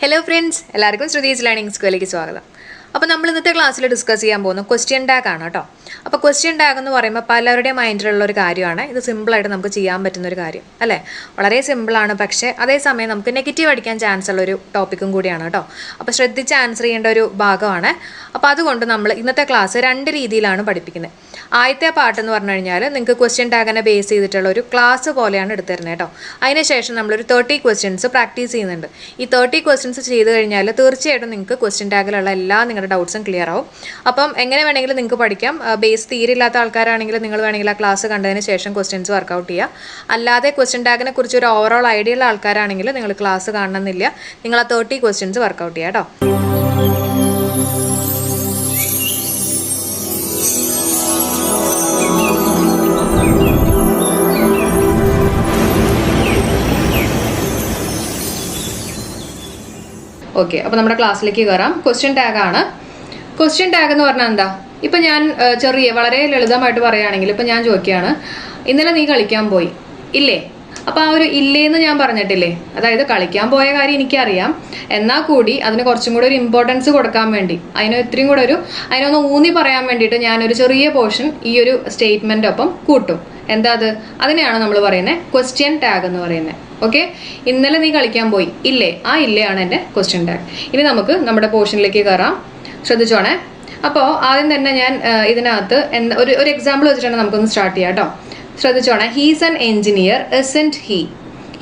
Hello friends, എല്ലാവർക്കും Shruthi's learning സ്കൂളിലേക്ക് സ്വാഗതം. അപ്പോൾ നമ്മൾ ഇന്നത്തെ ക്ലാസ്സിൽ ഡിസ്കസ് ചെയ്യാൻ പോകുന്ന ക്വസ്റ്റ്യൻ ടാഗ് ആണ് കേട്ടോ. അപ്പോൾ ക്വസ്റ്റ്യൻ ടാഗ് എന്ന് പറയുമ്പോൾ പലരുടെയും മൈൻഡിലുള്ള ഒരു കാര്യമാണ്. ഇത് സിമ്പിളായിട്ട് നമുക്ക് ചെയ്യാൻ പറ്റുന്ന ഒരു കാര്യം അല്ലേ. വളരെ സിമ്പിളാണ്, പക്ഷേ അതേസമയം നമുക്ക് നെഗറ്റീവ് അടിക്കാൻ ചാൻസ് ഉള്ള ഒരു ടോപ്പിക്കും കൂടിയാണ് കേട്ടോ. അപ്പോൾ ശ്രദ്ധിച്ച് ആൻസർ ചെയ്യേണ്ട ഒരു ഭാഗമാണ്. അപ്പോൾ അതുകൊണ്ട് നമ്മൾ ഇന്നത്തെ ക്ലാസ് രണ്ട് രീതിയിലാണ് പഠിപ്പിക്കുന്നത്. ആദ്യത്തെ പാട്ടെന്ന് പറഞ്ഞു കഴിഞ്ഞാൽ നിങ്ങൾക്ക് ക്വസ്റ്റ്യൻ ടാഗിനെ ബേസ് ചെയ്തിട്ടുള്ള ഒരു ക്ലാസ് പോലെയാണ് എടുത്തിരുന്നത് കേട്ടോ. അതിനുശേഷം നമ്മളൊരു 30 ക്വസ്റ്റ്യൻസ് പ്രാക്ടീസ് ചെയ്യുന്നുണ്ട്. ഈ 30 ക്വസ്റ്റ്യൻസ് ചെയ്ത് കഴിഞ്ഞാൽ തീർച്ചയായിട്ടും നിങ്ങൾക്ക് ക്വസ്റ്റ്യൻ ടാഗിലുള്ള എല്ലാ നിങ്ങളുടെ ഡൗട്ട്സും ക്ലിയർ ആവും. അപ്പം എങ്ങനെ വേണമെങ്കിലും നിങ്ങൾക്ക് പഠിക്കാം. ബേസ് തീരില്ലാത്ത ആൾക്കാരാണെങ്കിൽ നിങ്ങൾ വേണമെങ്കിൽ ആ ക്ലാസ് കണ്ടതിന് ശേഷം ക്വസ്റ്റ്യൻസ് വർക്കൗട്ട് ചെയ്യുക. അല്ലാതെ ക്വസ്റ്റ്യൻ ടാഗിനെ കുറിച്ച് ഒരു ഓവറോൾ ഐഡിയ ഉള്ള ആൾക്കാരാണെങ്കിൽ നിങ്ങൾ ക്ലാസ് കാണണമെന്നില്ല, നിങ്ങൾ ആ 30 ക്വസ്റ്റ്യൻസ് വർക്കൗട്ട് ചെയ്യുക കേട്ടോ. ഓക്കെ, അപ്പോൾ നമ്മുടെ ക്ലാസ്സിലേക്ക് കയറാം. ക്വസ്റ്റ്യൻ ടാഗ് ആണ്. ക്വസ്റ്റ്യൻ ടാഗ് എന്ന് പറഞ്ഞാൽ എന്താ? ഇപ്പം ഞാൻ വളരെ ലളിതമായിട്ട് പറയുകയാണെങ്കിൽ ഇപ്പം ഞാൻ ചോദിക്കുകയാണ്, ഇന്നലെ നീ കളിക്കാൻ പോയി ഇല്ലേ? അപ്പോൾ ആ ഒരു ഇല്ലേന്ന് ഞാൻ പറഞ്ഞിട്ടില്ലേ, അതായത് കളിക്കാൻ പോയ കാര്യം എനിക്കറിയാം, എന്നാൽ കൂടി അതിന് കുറച്ചും കൂടെ ഒരു ഇമ്പോർട്ടൻസ് കൊടുക്കാൻ വേണ്ടി, അതിനൊന്ന് ഊന്നി പറയാൻ വേണ്ടിയിട്ട് ഞാനൊരു ചെറിയ പോർഷൻ ഈ ഒരു സ്റ്റേറ്റ്മെൻ്റ് ഒപ്പം കൂട്ടും. എന്താ അത്? അതിനെയാണ് നമ്മൾ പറയുന്നത് ക്വസ്റ്റ്യൻ ടാഗ് എന്ന് പറയുന്നത്. ഓക്കെ, ഇന്നലെ നീ കളിക്കാൻ പോയി ഇല്ലേ? ആ ഇല്ലയാണ് എൻ്റെ ക്വസ്റ്റ്യൻ ടാഗ്. ഇനി നമുക്ക് നമ്മുടെ പോർഷനിലേക്ക് കയറാം. ശ്രദ്ധിച്ചോണേ. അപ്പോൾ ആദ്യം തന്നെ ഞാൻ ഇതിനകത്ത് ഒരു എക്സാമ്പിൾ വെച്ചിട്ടാണ് നമുക്കൊന്ന് സ്റ്റാർട്ട് ചെയ്യാം കേട്ടോ. ശ്രദ്ധിച്ചോണേ. He's an engineer isn't he.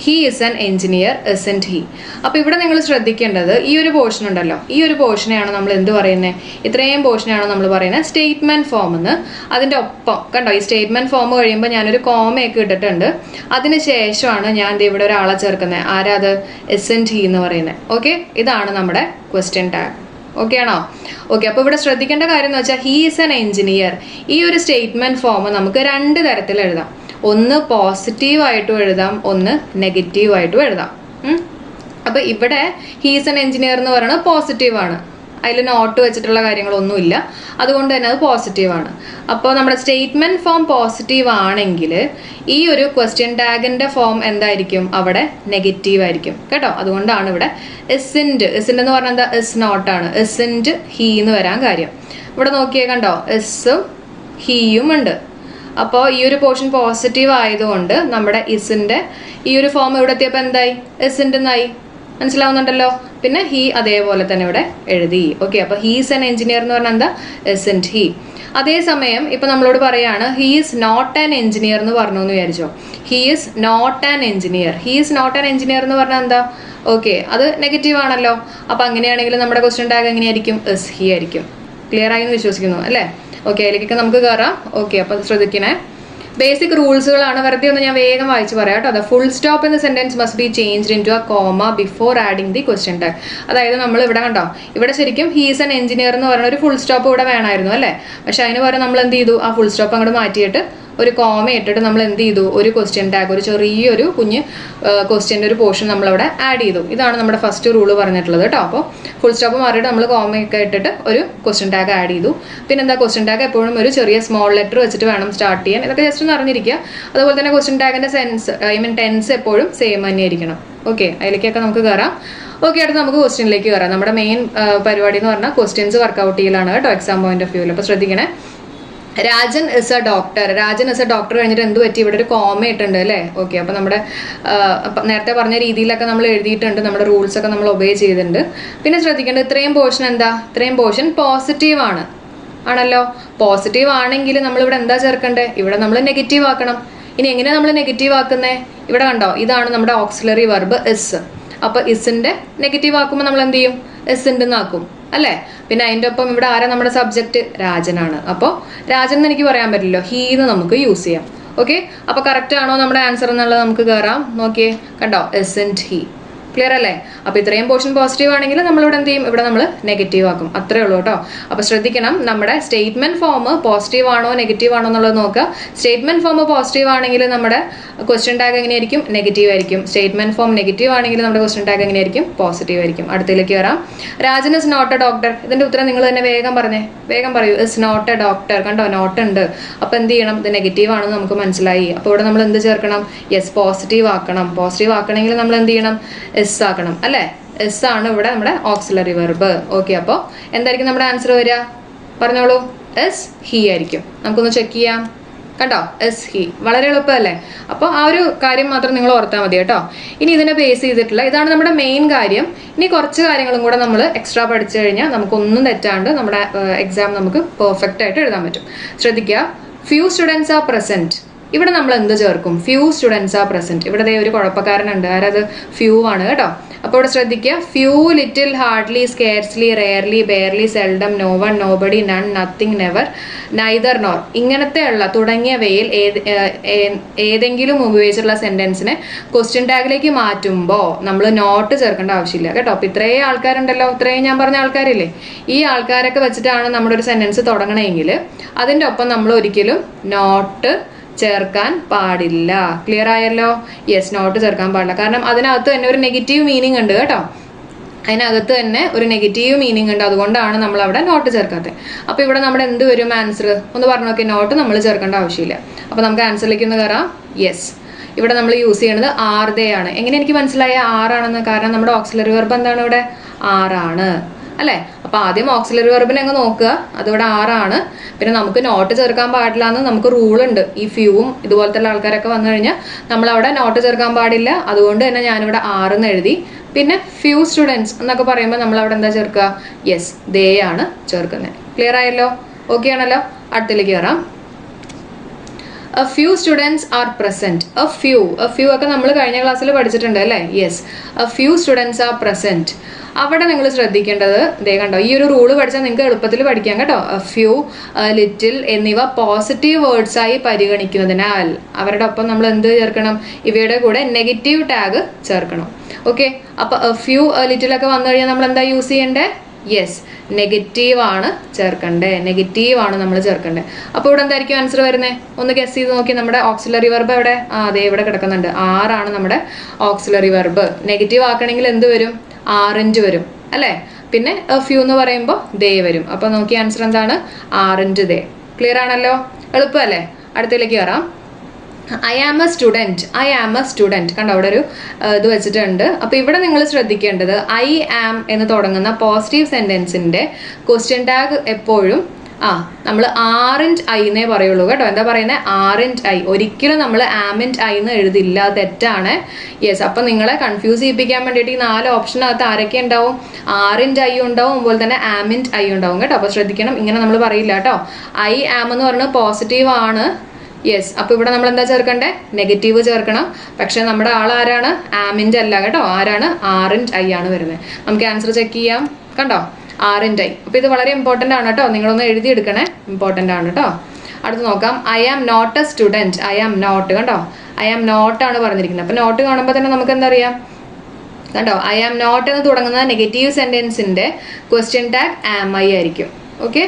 He is an engineer isn't he. അപ്പോൾ ഇവിടെ നിങ്ങൾ ശ്രദ്ധിക്കേണ്ടത് ഈ ഒരു പോർഷൻ ഉണ്ടല്ലോ, ഈ ഒരു പോർഷനെയാണ് നമ്മൾ എന്ത് പറയുന്നത്? ഇത്രയും പോർഷനെയാണ് നമ്മൾ പറയുന്നത് സ്റ്റേറ്റ്മെൻറ്റ് ഫോം എന്ന്. അതിൻ്റെ ഒപ്പം കണ്ടോ, ഈ സ്റ്റേറ്റ്മെൻറ്റ് ഫോം കഴിയുമ്പോൾ ഞാനൊരു കോമയൊക്കെ ഇട്ടിട്ടുണ്ട്. അതിന് ശേഷമാണ് ഞാൻ ഇവിടെ ഒരാളെ ചേർക്കുന്നത്. ആരാത്? ഇസൻറ്റ് ഹി എന്ന് പറയുന്നത്. ഓക്കെ, ഇതാണ് നമ്മുടെ ക്വസ്റ്റ്യൻ ടാഗ്. ഓക്കെ ആണോ? ഓക്കെ, അപ്പോൾ ഇവിടെ ശ്രദ്ധിക്കേണ്ട കാര്യം എന്ന് വെച്ചാൽ ഹീ ഈസ് ആൻ എഞ്ചിനീയർ. ഈ ഒരു സ്റ്റേറ്റ്മെൻറ്റ് ഫോം നമുക്ക് രണ്ട് തരത്തിൽ എഴുതാം. ഒന്ന് പോസിറ്റീവായിട്ടും എഴുതാം, ഒന്ന് നെഗറ്റീവായിട്ടും എഴുതാം. അപ്പോൾ ഇവിടെ ഹീസ് ആൻ എഞ്ചിനീയർ എന്ന് പറയുന്നത് പോസിറ്റീവാണ്, അതിൽ നോട്ട് വെച്ചിട്ടുള്ള കാര്യങ്ങളൊന്നുമില്ല, അതുകൊണ്ട് തന്നെ അത് പോസിറ്റീവാണ്. അപ്പോൾ നമ്മുടെ സ്റ്റേറ്റ്മെൻറ്റ് ഫോം പോസിറ്റീവ് ആണെങ്കിൽ ഈ ഒരു ക്വസ്റ്റ്യൻ ടാഗിൻ്റെ ഫോം എന്തായിരിക്കും? അവിടെ നെഗറ്റീവ് ആയിരിക്കും കേട്ടോ. അതുകൊണ്ടാണ് ഇവിടെ ഇസിൻറ്റ് എന്ന് പറഞ്ഞാൽ എന്താ? ഇസ് നോട്ടാണ്. ഇസിൻറ്റ് ഹീ എന്ന് വരാൻ കാര്യം. ഇവിടെ നോക്കിയേ കണ്ടോ, ഇസും ഹീയും ഉണ്ട്. അപ്പോൾ ഈ ഒരു പോർഷൻ പോസിറ്റീവ് ആയതുകൊണ്ട് നമ്മുടെ ഇസിൻ്റെ ഈ ഒരു ഫോം ഇവിടെ എത്തിയപ്പോൾ എന്തായി? ഇസിൻറ്റ് എന്നായി. മനസ്സിലാവുന്നുണ്ടല്ലോ. പിന്നെ ഹീ അതേപോലെ തന്നെ ഇവിടെ എഴുതി. ഓക്കെ, അപ്പോൾ ഹീസ് ആൻ എഞ്ചിനീയർ എന്ന് പറഞ്ഞാൽ എന്താ? Isn't he. അതേസമയം ഇപ്പം നമ്മളോട് പറയാണ് he is not an engineer എന്ന് പറഞ്ഞു എന്ന് വിചാരിച്ചോ. He is not an engineer. He is not an engineer എന്ന് പറഞ്ഞാൽ എന്താ? ഓക്കെ, അത് നെഗറ്റീവ് ആണല്ലോ. അപ്പോൾ അങ്ങനെയാണെങ്കിൽ നമ്മുടെ ക്വസ്റ്റ്യൻ ടാഗ് എങ്ങനെയായിരിക്കും? ഇസ് ഹീ ആയിരിക്കും. ക്ലിയർ ആയി എന്ന് വിശ്വസിക്കുന്നു അല്ലേ? ഓക്കെ, അതിലേക്കൊക്കെ നമുക്ക് കയറാം. ഓക്കെ, അപ്പോൾ ശ്രദ്ധിക്കണേ. ബേസിക് റൂൾസുകളാണ്. വെറുതെ ഒന്ന് ഞാൻ വേഗം വായിച്ച് പറയാം കേട്ടോ. The full stop in the sentence must be changed into a comma before adding the question tag. അതായത് നമ്മൾ ഇവിടെ കണ്ടോ, ഇവിടെ ശരിക്കും ഹീസ് ആൻ എഞ്ചിനീയർ എന്ന് പറയുന്ന ഒരു ഫുൾ സ്റ്റോപ്പ് ഇവിടെ വേണമായിരുന്നു അല്ലേ. പക്ഷെ അതിന് പകരം നമ്മൾ എന്ത് ചെയ്തു? ആ ഫുൾ സ്റ്റോപ്പ് അങ്ങോട്ട് മാറ്റിയിട്ട് ഒരു കോമ ഇട്ടിട്ട് നമ്മൾ എന്ത് ചെയ്തു? ഒരു ക്വസ്റ്റ്യൻ ടാഗ്, ഒരു ചെറിയൊരു കുഞ്ഞ് ക്വസ്റ്റ്യൻ്റെ ഒരു പോർഷൻ നമ്മളവിടെ ആഡ് ചെയ്തു. ഇതാണ് നമ്മുടെ ഫസ്റ്റ് റൂള് പറഞ്ഞിട്ടുള്ളത് കേട്ടോ. അപ്പോൾ ഫുൾ സ്റ്റോപ്പ് മാറിയിട്ട് നമ്മൾ കോമയൊക്കെ ഇട്ടിട്ട് ഒരു ക്വസ്റ്റ്യൻ ടാഗ് ആഡ് ചെയ്തു. പിന്നെ എന്താ, ക്വസ്റ്റ്യൻ ടാഗ് എപ്പോഴും ഒരു ചെറിയ സ്മോൾ ലെറ്റർ വെച്ചിട്ട് വേണം സ്റ്റാർട്ട് ചെയ്യാൻ. ഇതൊക്കെ ജസ്റ്റ് ഒന്ന് അറിഞ്ഞിരിക്കുക. അതുപോലെ തന്നെ ക്വസ്റ്റ്യൻ ടാഗിൻ്റെ ടെൻസ് എപ്പോഴും സെയിം തന്നെ ആയിരിക്കണം. ഓക്കെ, അതിലേക്കൊക്കെ നമുക്ക് കയറാം. ഓക്കെ, അടുത്ത് നമുക്ക് ക്വസ്റ്റ്യനിലേക്ക് കയറാം. നമ്മുടെ മെയിൻ പരിപാടി എന്ന് പറഞ്ഞാൽ ക്വസ്റ്റ്യൻസ് വർക്കൗട്ട് ചെയ്യലാണ് കേട്ടോ, എക്സാം പോയിന്റ് ഓഫ് വ്യൂവിൽ. അപ്പോൾ ശ്രദ്ധിക്കണേ. Rajan is A doctor. Rajan is A doctor കഴിഞ്ഞിട്ട് എന്ത് പറ്റി? ഇവിടെ ഒരു കോമ ഇട്ടുണ്ട് അല്ലേ. ഓക്കെ, അപ്പോൾ നമ്മുടെ നേരത്തെ പറഞ്ഞ രീതിയിലൊക്കെ നമ്മൾ എഴുതിയിട്ടുണ്ട്, നമ്മുടെ റൂൾസ് ഒക്കെ നമ്മൾ ഒബേ ചെയ്തിട്ടുണ്ട്. പിന്നെ ശ്രദ്ധിക്കേണ്ടത് ഇത്രയും പോർഷൻ എന്താ? ഇത്രയും പോർഷൻ പോസിറ്റീവ് ആണല്ലോ. പോസിറ്റീവ് ആണെങ്കിൽ നമ്മളിവിടെ എന്താ ചേർക്കണ്ടേ? ഇവിടെ നമ്മൾ നെഗറ്റീവ് ആക്കണം. ഇനി എങ്ങനെയാണ് നമ്മൾ നെഗറ്റീവ് ആക്കുന്നത്? ഇവിടെ കണ്ടോ, ഇതാണ് നമ്മുടെ ഓക്സിലറി വെർബ് ഇസ്. അപ്പോൾ ഇസിൻ്റെ നെഗറ്റീവ് ആക്കുമ്പോൾ നമ്മൾ എന്ത് ചെയ്യും? ഇസിൻ്റെ എന്നാക്കും അല്ലേ. പിന്നെ അതിൻ്റെ ഒപ്പം ഇവിടെ ആരാ നമ്മുടെ സബ്ജക്റ്റ്? രാജനാണ്. അപ്പോൾ രാജൻ എന്ന് എനിക്ക് പറയാൻ പറ്റില്ലല്ലോ, ഹീ എന്ന് നമുക്ക് യൂസ് ചെയ്യാം. ഓക്കെ, അപ്പോൾ കറക്റ്റ് ആണോ നമ്മുടെ ആൻസർ എന്നുള്ളത് നമുക്ക് കയറാം. നോക്കിയേ കണ്ടോ, ഇസൻറ്റ് ഹീ. ക്ലിയർ അല്ലേ? അപ്പോൾ ഇത്രയും പോർഷൻ പോസിറ്റീവ് ആണെങ്കിൽ നമ്മളിവിടെ എന്ത് ചെയ്യും? ഇവിടെ നമ്മൾ നെഗറ്റീവ് ആക്കും. അത്രേ ഉള്ളൂ കേട്ടോ. അപ്പോൾ ശ്രദ്ധിക്കണം, നമ്മുടെ സ്റ്റേറ്റ്മെൻറ്റ് ഫോം പോസിറ്റീവ് ആണോ നെഗറ്റീവ് ആണോ എന്നുള്ളത് നോക്കുക. സ്റ്റേറ്റ്മെൻറ്റ് ഫോം പോസിറ്റീവ് ആണെങ്കിൽ നമ്മുടെ ക്വസ്റ്റ്യൻ ടാഗ് എങ്ങനെയായിരിക്കും? നെഗറ്റീവ് ആയിരിക്കും. സ്റ്റേറ്റ്മെൻറ്റ് ഫോം നെഗറ്റീവ് ആണെങ്കിൽ നമ്മുടെ ക്വസ്റ്റ്യൻ ടാഗ് എങ്ങനെയായിരിക്കും? പോസിറ്റീവ് ആയിരിക്കും. അടുത്തേക്ക് വരാം. Rajan is not a doctor. ഇതിൻ്റെ ഉത്തരം നിങ്ങൾ തന്നെ വേഗം പറയൂ. Is not a doctor. കണ്ടോ, നോട്ട് ഉണ്ട്. അപ്പോൾ എന്ത് ചെയ്യണം? ഇത് നെഗറ്റീവ് ആണെന്ന് നമുക്ക് മനസ്സിലായി. അപ്പോൾ ഇവിടെ നമ്മൾ എന്ത് ചേർക്കണം? യെസ്, പോസിറ്റീവ് ആക്കണം. പോസിറ്റീവ് ആക്കണമെങ്കിൽ നമ്മൾ എന്ത് ചെയ്യണം? എസ് ആക്കണം അല്ലേ. എസ് ആണ് ഇവിടെ നമ്മുടെ ഓക്സിലറി വെർബ്. ഓക്കെ, അപ്പോൾ എന്തായിരിക്കും നമ്മുടെ ആൻസർ വരിക? പറഞ്ഞോളൂ. എസ് ഹി ആയിരിക്കും. നമുക്കൊന്ന് ചെക്ക് ചെയ്യാം. കണ്ടോ, എസ് ഹി. വളരെ എളുപ്പമല്ലേ? അപ്പോൾ ആ ഒരു കാര്യം മാത്രം നിങ്ങൾ ഓർത്താൽ മതി കേട്ടോ. ഇനി ഇതിനെ ബേസ് ചെയ്തിട്ടുള്ള ഇതാണ് നമ്മുടെ മെയിൻ കാര്യം. ഇനി കുറച്ച് കാര്യങ്ങളും കൂടെ നമ്മൾ എക്സ്ട്രാ പഠിച്ചു കഴിഞ്ഞാൽ നമുക്കൊന്നും തെറ്റാണ്ട് നമ്മുടെ എക്സാം നമുക്ക് പെർഫെക്റ്റ് ആയിട്ട് എഴുതാൻ പറ്റും. ശ്രദ്ധിക്കുക, ഫ്യൂ സ്റ്റുഡൻസ് ആർ പ്രസന്റ്. ഇവിടെ നമ്മൾ എന്ത് ചേർക്കും? Few students are present. ഇവിടെ ഒരു കുഴപ്പക്കാരനുണ്ട്. ആരത്? ഫ്യൂ ആണ് കേട്ടോ. അപ്പോൾ ഇവിടെ ശ്രദ്ധിക്കുക, few, little, hardly, scarcely, rarely, barely, seldom, no one, nobody, none, nothing, never, neither, nor ഇങ്ങനത്തെയുള്ള തുടങ്ങിയവയിൽ ഏതെങ്കിലും ഉപയോഗിച്ചിട്ടുള്ള സെന്റൻസിനെ ക്വസ്റ്റ്യൻ ടാഗിലേക്ക് മാറ്റുമ്പോൾ നമ്മൾ നോട്ട് ചേർക്കേണ്ട ആവശ്യമില്ല കേട്ടോ. അപ്പോൾ ഇത്രയും ആൾക്കാരുണ്ടല്ലോ, ഇത്രയും ഞാൻ പറഞ്ഞ ആൾക്കാരില്ലേ, ഈ ആൾക്കാരൊക്കെ വെച്ചിട്ടാണ് നമ്മുടെ ഒരു സെന്റൻസ് തുടങ്ങണമെങ്കിൽ അതിൻ്റെ ഒപ്പം നമ്മൾ ഒരിക്കലും നോട്ട് ചേർക്കാൻ പാടില്ല. ക്ലിയർ ആയല്ലോ? യെസ്, നോട്ട് ചേർക്കാൻ പാടില്ല. കാരണം അതിനകത്ത് തന്നെ ഒരു നെഗറ്റീവ് മീനിങ് ഉണ്ട് കേട്ടോ. അതിനകത്ത് തന്നെ ഒരു നെഗറ്റീവ് മീനിങ് ഉണ്ട്. അതുകൊണ്ടാണ് നമ്മൾ അവിടെ നോട്ട് ചേർക്കാത്തത്. അപ്പോൾ ഇവിടെ നമ്മുടെ എന്ത് വരും ആൻസർ? ഒന്ന് പറഞ്ഞു നോക്കി. നോട്ട് നമ്മൾ ചേർക്കേണ്ട ആവശ്യമില്ല. അപ്പോൾ നമുക്ക് ആൻസറിലേക്ക് ഒന്ന് കയറാം. യെസ്, ഇവിടെ നമ്മൾ യൂസ് ചെയ്യുന്നത് ആർ ദേ ആണ്. എങ്ങനെ എനിക്ക് മനസ്സിലായ ആറാണെന്ന്? കാരണം നമ്മുടെ ഓക്സിലറി വെർബ് എന്താണ് ഇവിടെ? ആറാണ് അല്ലേ? അപ്പോൾ ആദ്യം ഓക്സിലറി വെർബിനെ അങ്ങ് നോക്കുക, അതിവിടെ ആറാണ്. പിന്നെ നമുക്ക് നോട്ട് ചേർക്കാൻ പാടില്ല എന്ന് നമുക്ക് റൂളുണ്ട്. ഈ ഫ്യൂവും ഇതുപോലത്തെ ആൾക്കാരൊക്കെ വന്നു കഴിഞ്ഞാൽ നമ്മളവിടെ നോട്ട് ചേർക്കാൻ പാടില്ല. അതുകൊണ്ട് തന്നെ ഞാനിവിടെ ആറെന്ന് എഴുതി. പിന്നെ ഫ്യൂ സ്റ്റുഡൻസ് എന്നൊക്കെ പറയുമ്പോൾ നമ്മൾ അവിടെ എന്താ ചേർക്കുക? യെസ്, ദേ ആണ് ചേർക്കുന്നത്. ക്ലിയർ ആയല്ലോ? ഓക്കെ ആണല്ലോ? അടുത്തിലേക്ക് കയറാം. A few students are present. A few ഒക്കെ നമ്മൾ കഴിഞ്ഞ ക്ലാസ്സിൽ പഠിച്ചിട്ടുണ്ട് അല്ലേ? Yes, a few students are present. അവിടെ നിങ്ങൾ ശ്രദ്ധിക്കേണ്ടത് ദേ കണ്ടോ, ഈ ഒരു റൂള് പഠിച്ചാൽ നിങ്ങൾക്ക് എളുപ്പത്തിൽ പഠിക്കാം കേട്ടോ. a few, ലിറ്റിൽ എന്നിവ പോസിറ്റീവ് വേർഡ്സ് ആയി പരിഗണിക്കുന്നതിനാൽ അവരുടെ ഒപ്പം നമ്മൾ എന്ത് ചേർക്കണം? ഇവയുടെ കൂടെ നെഗറ്റീവ് ടാഗ് ചേർക്കണം. ഓക്കെ, അപ്പോൾ a few, ലിറ്റിൽ ഒക്കെ വന്നു കഴിഞ്ഞാൽ നമ്മൾ എന്താ യൂസ് ചെയ്യണ്ടേ? യെസ്, നെഗറ്റീവ് ആണ് ചേർക്കണ്ടേ. നെഗറ്റീവ് ആണ് നമ്മൾ ചേർക്കണ്ടേ. അപ്പോൾ ഇവിടെ എന്തായിരിക്കും ആൻസർ വരുന്നത്? ഒന്ന് ഗസ് ചെയ്ത് നോക്കി. നമ്മുടെ ഓക്സിലറി വെർബ് എവിടെ? അതെ, ഇവിടെ കിടക്കുന്നുണ്ട്. ആറാണ് നമ്മുടെ ഓക്സിലറി വെർബ്. നെഗറ്റീവ് ആക്കണമെങ്കിൽ എന്ത് വരും? ആറിഞ്ച് വരും അല്ലേ? പിന്നെ ഫ്യൂ എന്ന് പറയുമ്പോൾ ദേ വരും. അപ്പോൾ നോക്കി ആൻസർ എന്താണ്? ആറിഞ്ച് ദേ. ക്ലിയർ ആണല്ലോ? എളുപ്പമല്ലേ? അടുത്തതിലേക്ക് കയറാം. I am a student. I am a student. കണ്ടോ, അവിടെ ഒരു ഇത് വെച്ചിട്ടുണ്ട്. അപ്പോൾ ഇവിടെ നിങ്ങൾ ശ്രദ്ധിക്കേണ്ടത് ഐ ആം എന്ന് തുടങ്ങുന്ന പോസിറ്റീവ് സെൻറ്റൻസിൻ്റെ ക്വസ്റ്റ്യൻ ടാഗ് എപ്പോഴും നമ്മൾ ആറിൻറ്റ് ഐ എന്നേ പറയുള്ളൂ കേട്ടോ. എന്താ പറയുന്നത്? Aren't I. ഒരിക്കലും നമ്മൾ ആമിൻറ്റ് ഐ എന്ന് എഴുതില്ല. തെറ്റാണ്. യെസ്, അപ്പം നിങ്ങളെ കൺഫ്യൂസ് ചെയ്യിപ്പിക്കാൻ വേണ്ടിയിട്ട് ഈ 4 ഓപ്ഷനകത്ത് ആരൊക്കെ ഉണ്ടാവും? ആറിൻറ്റ് ഐ ഉണ്ടാവും, അതുപോലെ തന്നെ ആമിൻറ്റ് ഐ ഉണ്ടാവും കേട്ടോ. അപ്പോൾ ശ്രദ്ധിക്കണം, ഇങ്ങനെ നമ്മൾ പറയില്ല കേട്ടോ. ഐ ആം എന്ന് പറയുന്നത് പോസിറ്റീവ് ആണ്. യെസ്, അപ്പോൾ ഇവിടെ നമ്മൾ എന്താ ചേർക്കണ്ടേ? നെഗറ്റീവ് ചേർക്കണം. പക്ഷെ നമ്മുടെ ആളാരാണ്? ആമിൻറ്റ് അല്ല കേട്ടോ. ആരാണ്? ആറിൻറ്റ് ഐ ആണ് വരുന്നത്. നമുക്ക് ആൻസർ ചെക്ക് ചെയ്യാം. കണ്ടോ, ആറിൻറ്റ് ഐ. അപ്പോൾ ഇത് വളരെ ഇമ്പോർട്ടൻ്റ് ആണ് കേട്ടോ. നിങ്ങളൊന്ന് എഴുതിയെടുക്കണേ. ഇമ്പോർട്ടൻ്റ് ആണ് കേട്ടോ. അടുത്ത് നോക്കാം. I am not a student. I am not. കണ്ടോ, ഐ ആം നോട്ട് ആണ് പറഞ്ഞിരിക്കുന്നത്. അപ്പോൾ നോട്ട് കാണുമ്പോൾ തന്നെ നമുക്ക് എന്താ അറിയാം? കണ്ടോ, ഐ ആം നോട്ട് എന്ന് തുടങ്ങുന്ന നെഗറ്റീവ് സെൻറ്റൻസിൻ്റെ ക്വസ്റ്റ്യൻ ടാഗ് ആം ഐ ആയിരിക്കും. ഓക്കെ,